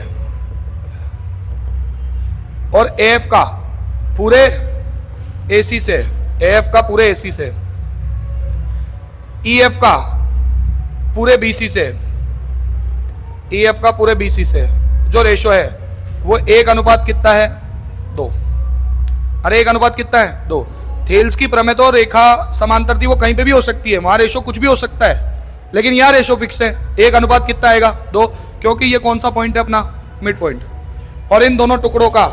और AF का पूरे AC से, AF का पूरे AC से, EF का पूरे BC से, EF का पूरे BC से जो रेशो है वो 1:2 कितना है? 2। अरे 1:2 कितना है? 2। थेल्स की प्रमेय तो रेखा समांतर थी, वो कहीं पे भी हो सकती है, वहां रेशो कुछ भी हो सकता है, लेकिन यहां रेशो फिक्स है। 1:2 कितना आएगा? 2, क्योंकि ये कौन सा पॉइंट है? अपना मिड पॉइंट। और इन दोनों टुकड़ों का,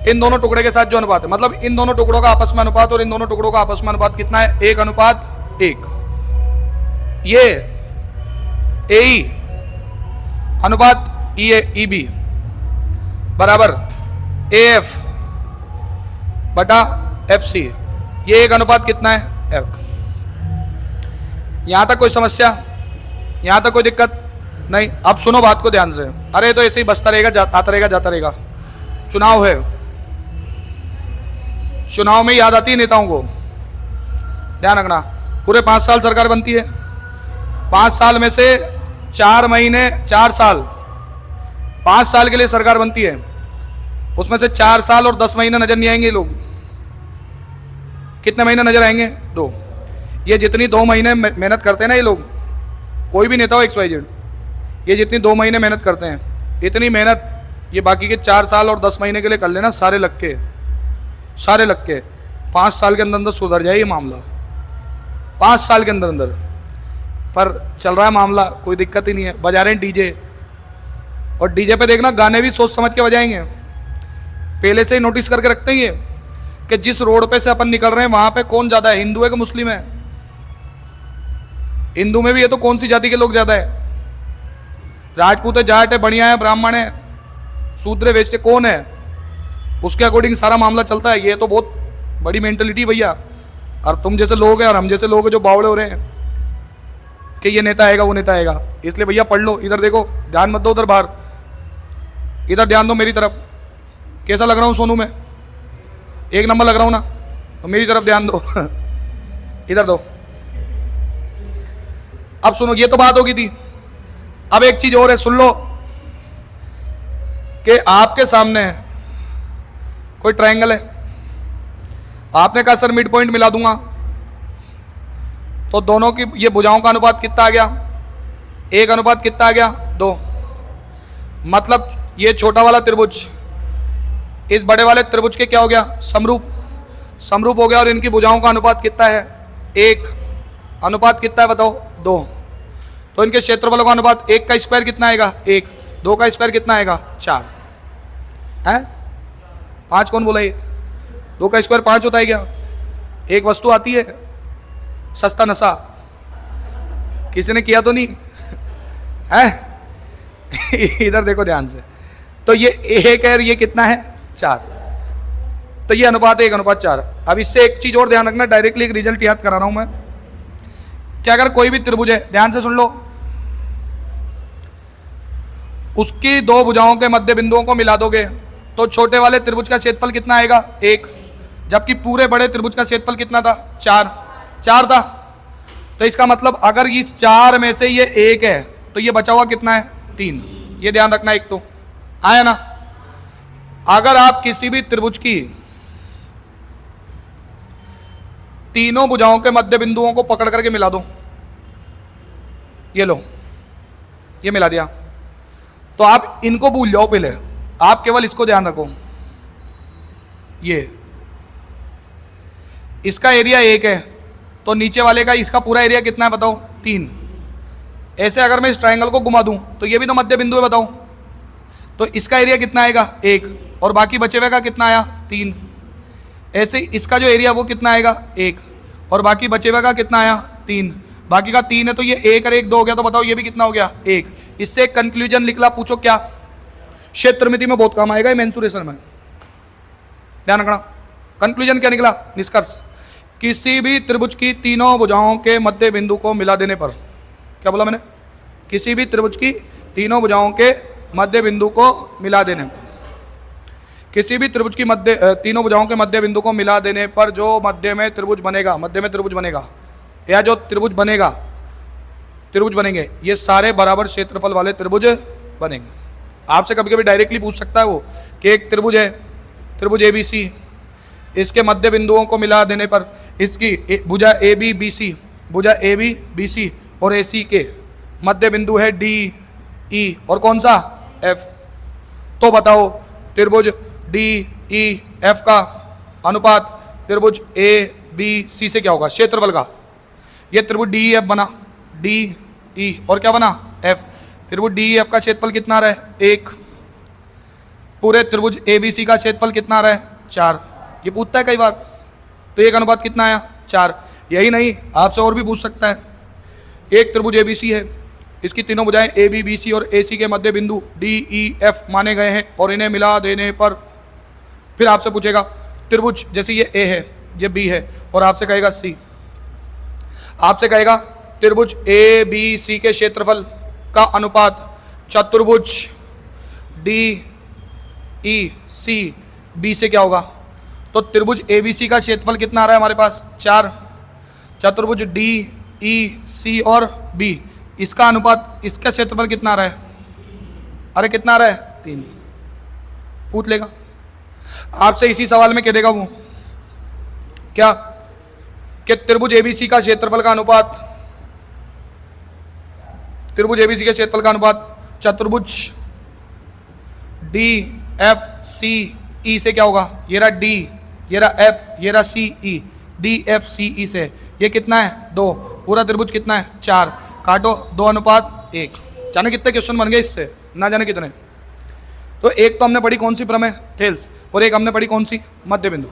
इन दोनों टुकड़े के साथ जो अनुपात है, मतलब इन दोनों टुकड़ों का आपस में अनुपात और इन दोनों टुकड़ों का आपस में अनुपात कितना है? 1:1। ये AE अनुपात EB बराबर AF बटा FC। ये 1:1 कितना है? F। यहां तक कोई समस्या? यहां तक कोई दिक्कत नहीं? अब सुनो बात को ध्यान से। अरे तो ऐसे ही बसता रहेगा, आता रहेगा, जाता रहेगा। चुनाव है, चुनाव में याद आती है नेताओं को, ध्यान रखना। पूरे 5 साल सरकार बनती है, 5 साल में से 4 महीने, 4 साल, 5 साल के लिए सरकार बनती है, उसमें से 4 साल और 10 महीने नजर नहीं आएंगे लोग। कितने महीने नजर आएंगे? 2। ये जितनी 2 महीने मेहनत करते हैं ना ये लोग, कोई भी नेता हो XYZ, ये जितनी 2 महीने मेहनत करते हैं, इतनी मेहनत ये बाकी के 4 साल और 10 महीने के लिए कर लेना, सारे लग के 5 साल के अंदर अंदर सुधर जाए ये मामला, 5 साल के अंदर अंदर। पर चल रहा है मामला, कोई दिक्कत ही नहीं है। बजा रहे हैं डीजे, और डीजे पे देखना गाने भी सोच समझ के बजाएंगे, पहले से ही नोटिस करके रखते हैं ये कि जिस रोड पे से अपन निकल रहे हैं वहां पे कौन ज्यादा है, हिंदू है कि मुस्लिम है? हिंदू में भी ये तो कौन सी जाति के लोग ज्यादा है? राजपूत है, जाट है, बढ़िया है, ब्राह्मण है, शूद्र है, वैश्य, कौन है? उसके अकॉर्डिंग सारा मामला चलता है। ये तो बहुत बड़ी मेंटलिटी भैया। और तुम जैसे लोग हैं और हम जैसे लोग हैं जो बावड़े हो रहे हैं कि ये नेता आएगा वो नेता आएगा, इसलिए भैया पढ़ लो। इधर देखो, ध्यान मत दो उधर बाहर, इधर ध्यान दो मेरी तरफ। कैसा लग रहा हूँ सोनू में? 1 नंबर लग रहा हूँ ना? तो मेरी तरफ ध्यान दो इधर दो। अब सुनो, ये तो बात होगी थी। अब एक चीज और है, सुन लो कि आपके सामने कोई ट्रायंगल है, आपने कहा सर मिड पॉइंट मिला दूंगा, तो दोनों की ये भुजाओं का अनुपात कितना आ गया? 1:2 कितना आ गया? 2। मतलब ये छोटा वाला त्रिभुज इस बड़े वाले त्रिभुज के क्या हो गया? समरूप। समरूप हो गया। और इनकी भुजाओं का अनुपात कितना है? 1। अनुपात कितना है बताओ? 2। तो इनके क्षेत्रफलों का अनुपात 1 का स्क्वायर कितना आएगा? 1। 2 का स्क्वायर कितना आएगा? 4 है। 5 कौन बोला? ये 2 का स्क्वायर 5 होता है क्या? एक वस्तु आती है सस्ता नशा, किसी ने किया तो नहीं है? इधर देखो ध्यान से। तो ये 1 है, ये कितना है? 4। तो ये अनुपात है 1:4। अब इससे एक चीज और ध्यान रखना, डायरेक्टली एक रिजल्ट याद करा रहा हूं मैं कि अगर कोई भी त्रिभुज है, ध्यान से सुन लो, उसकी 2 भुजाओं के मध्य बिंदुओं को मिला दोगे तो छोटे वाले त्रिभुज का क्षेत्रफल कितना आएगा? 1। जबकि पूरे बड़े त्रिभुज का क्षेत्रफल कितना था? 4 था। तो इसका मतलब अगर इस 4 में से ये 1 है तो ये बचा हुआ कितना है? 3, ये ध्यान रखना। एक तो आया ना। अगर आप किसी भी त्रिभुज की तीनों भुजाओं के मध्य बिंदुओं को पकड़ करके मिला दो, ये लो, ये मिला दिया, तो आप इनको भूल जाओ पहले, आप केवल इसको ध्यान रखो। ये इसका एरिया 1 है, तो नीचे वाले का इसका पूरा एरिया कितना है बताओ? 3। ऐसे अगर मैं इस ट्रायंगल को घुमा दूं तो ये भी तो मध्य बिंदु है, बताओ, तो इसका एरिया कितना आएगा? 1, और बाकी बचे हुए का कितना आया? 3। ऐसे इसका जो एरिया वो कितना आएगा? 1, और बाकी बचे हुए का कितना आया? 3। बाकी का 3 है, तो ये 1 और 1 2 हो गया, तो बताओ ये भी कितना हो गया? 1। इससे एक कंक्लूजन निकला, पूछो क्या? क्षेत्रमिति में बहुत काम आएगा ये, मेंसुरेशन में ध्यान रखना। कंक्लूजन क्या निकला? निष्कर्ष, किसी भी त्रिभुज की तीनों भुजाओं के मध्य बिंदु को मिला देने पर, क्या बोला मैंने? किसी भी त्रिभुज की तीनों भुजाओं के मध्य बिंदु को मिला देने पर, किसी भी त्रिभुज की तीनों भुजाओं के मध्य बिंदु को मिला देने पर जो मध्य में त्रिभुज बनेगा, मध्य में त्रिभुज बनेगा, या जो त्रिभुज बनेंगे, ये सारे बराबर क्षेत्रफल वाले त्रिभुज बनेंगे। आपसे कभी कभी डायरेक्टली पूछ सकता है वो कि एक त्रिभुज है, त्रिभुज ABC, इसके मध्य बिंदुओं को मिला देने पर इसकी भुजा AB BC और AC के मध्य बिंदु है DE और कौन सा? F। तो बताओ त्रिभुज DEF का अनुपात त्रिभुज ABC से क्या होगा? क्षेत्रफल का। ये त्रिभुज DEF बना, DE और क्या बना? F। त्रिभुज DEF का क्षेत्रफल कितना रहा है? 1। पूरे त्रिभुज ABC का क्षेत्रफल कितना रहा है? 4। ये पूछता है कई बार, तो एक अनुपात कितना आया? 4। यही नहीं, आपसे और भी पूछ सकता है। एक त्रिभुज ABC है, इसकी तीनों भुजाएं AB BC और AC के मध्य बिंदु DEF माने गए हैं, और इन्हें मिला देने पर फिर आपसे पूछेगा त्रिभुज, जैसे ये A है, ये B है, और आपसे कहेगा C, आपसे कहेगा त्रिभुज ABC के क्षेत्रफल का अनुपात चतुर्भुज DECB से क्या होगा? तो त्रिभुज ABC का क्षेत्रफल कितना आ रहा है हमारे पास? 4। चतुर्भुज DEC और B, इसका अनुपात, इसका क्षेत्रफल कितना आ रहा है? अरे कितना आ रहा है? 3। पूछ लेगा आपसे इसी सवाल में, कह देगा वो क्या कि त्रिभुज ABC का क्षेत्रफल का अनुपात, त्रिभुज ABC के क्षेत्रफल का अनुपात चतुर्भुज DFCE से क्या होगा? ये रहा D, ये रहा F, ये रहा CE, DFCE से ये कितना है? 2। पूरा त्रिभुज कितना है? 4। काटो, 2:1। जाने कितने क्वेश्चन बन गए इससे, ना जाने कितने। तो एक तो हमने पढ़ी कौन सी? प्रमेय, थेल्स, और एक हमने पढ़ी कौन सी? मध्य बिंदु।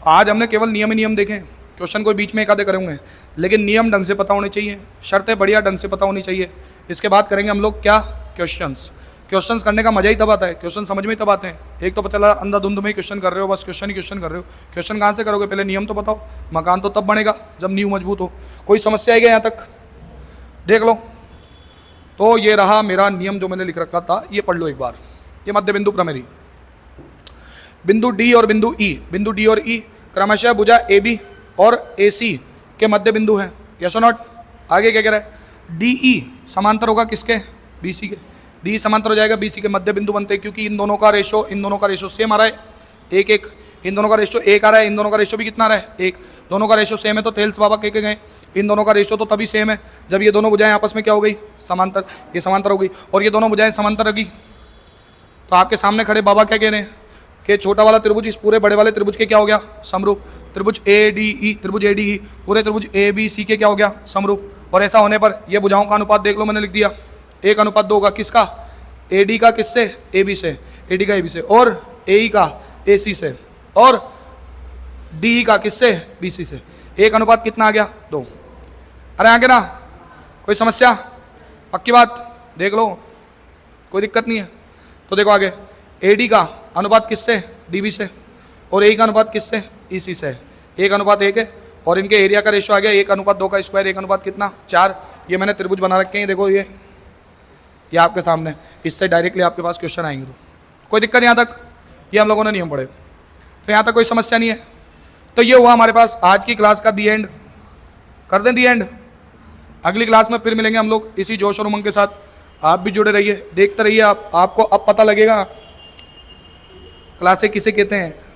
आज हमने केवल नियम ही नियम देखे, क्वेश्चन कोई बीच में एक आधे करेंगे, लेकिन नियम ढंग से पता होने चाहिए, शर्तें बढ़िया ढंग से पता होनी चाहिए। इसके बाद करेंगे हम लोग क्या? क्वेश्चंस करने का मजा ही तब आता है, क्वेश्चन समझ में ही तब आते हैं। एक तो पता चला अंधाधुंध में ही क्वेश्चन कर रहे हो, बस क्वेश्चन ही क्वेश्चन कर रहे हो। क्वेश्चन कहाँ से करोगे? पहले नियम तो बताओ। मकान तो तब बनेगा जब नींव मजबूत हो। कोई समस्या आएगी यहाँ तक? देख लो। तो ये रहा मेरा नियम जो मैंने लिख रखा था, ये पढ़ लो एक बार। ये मध्य बिंदु प्रमेय, बिंदु D और बिंदु E, बिंदु D और E क्रमशः भुजा AB और AC के मध्य बिंदु है। यस और नॉट? आगे क्या कह रहा है? DE समांतर होगा किसके? BC के। DE समांतर हो जाएगा BC के, मध्य बिंदु बनते हैं, क्योंकि इन दोनों का रेशो सेम आ रहा है, 1:1। इन दोनों का रेशो 1 आ रहा है, इन दोनों का रेशो भी कितना आ रहा है? 1। दोनों का रेशो सेम है, तो थेल्स बाबा कह के गए इन दोनों का रेशो तो तभी सेम है जब ये दोनों भुजाएं आपस में क्या हो गई? समांतर। ये समांतर हो गई, और ये दोनों भुजाएं समांतर होगी। तो आपके सामने खड़े बाबा क्या कह रहे हैं कि छोटा वाला त्रिभुज इस पूरे बड़े वाले त्रिभुज के क्या हो गया? समरूप। त्रिभुज ADE, त्रिभुज ADE पूरे त्रिभुज ABC के क्या हो गया? समरूप। और ऐसा होने पर ये भुजाओं का अनुपात देख लो, मैंने लिख दिया 1:2 होगा। किसका? AD का किससे? AB से। AD का AB से, और AE का AC से, और DE का किससे? BC से। 1:, कितना आ गया? 2। अरे आगे ना, कोई समस्या? पक्की बात? देख लो, कोई दिक्कत नहीं है। तो देखो आगे, AD का अनुपात किससे? DB से, और AE का अनुपात किससे? EC से। 1:1 है, और इनके एरिया का रेशो आ गया 1:2 का स्क्वायर, 1:, कितना? 4। ये मैंने त्रिभुज बना रखे हैं, देखो ये आपके सामने, इससे डायरेक्टली आपके पास क्वेश्चन आएंगे। तो कोई दिक्कत यहाँ तक? ये हम लोगों ने नियम पढ़े, तो यहाँ तक कोई समस्या नहीं है। तो ये हुआ हमारे पास आज की क्लास का दी एंड। कर दें दी एंड। अगली क्लास में फिर मिलेंगे हम लोग इसी जोश और उमंग के साथ। आप भी जुड़े रहिए, देखते रहिए। आपको अब पता लगेगा क्लासें किसे कहते हैं।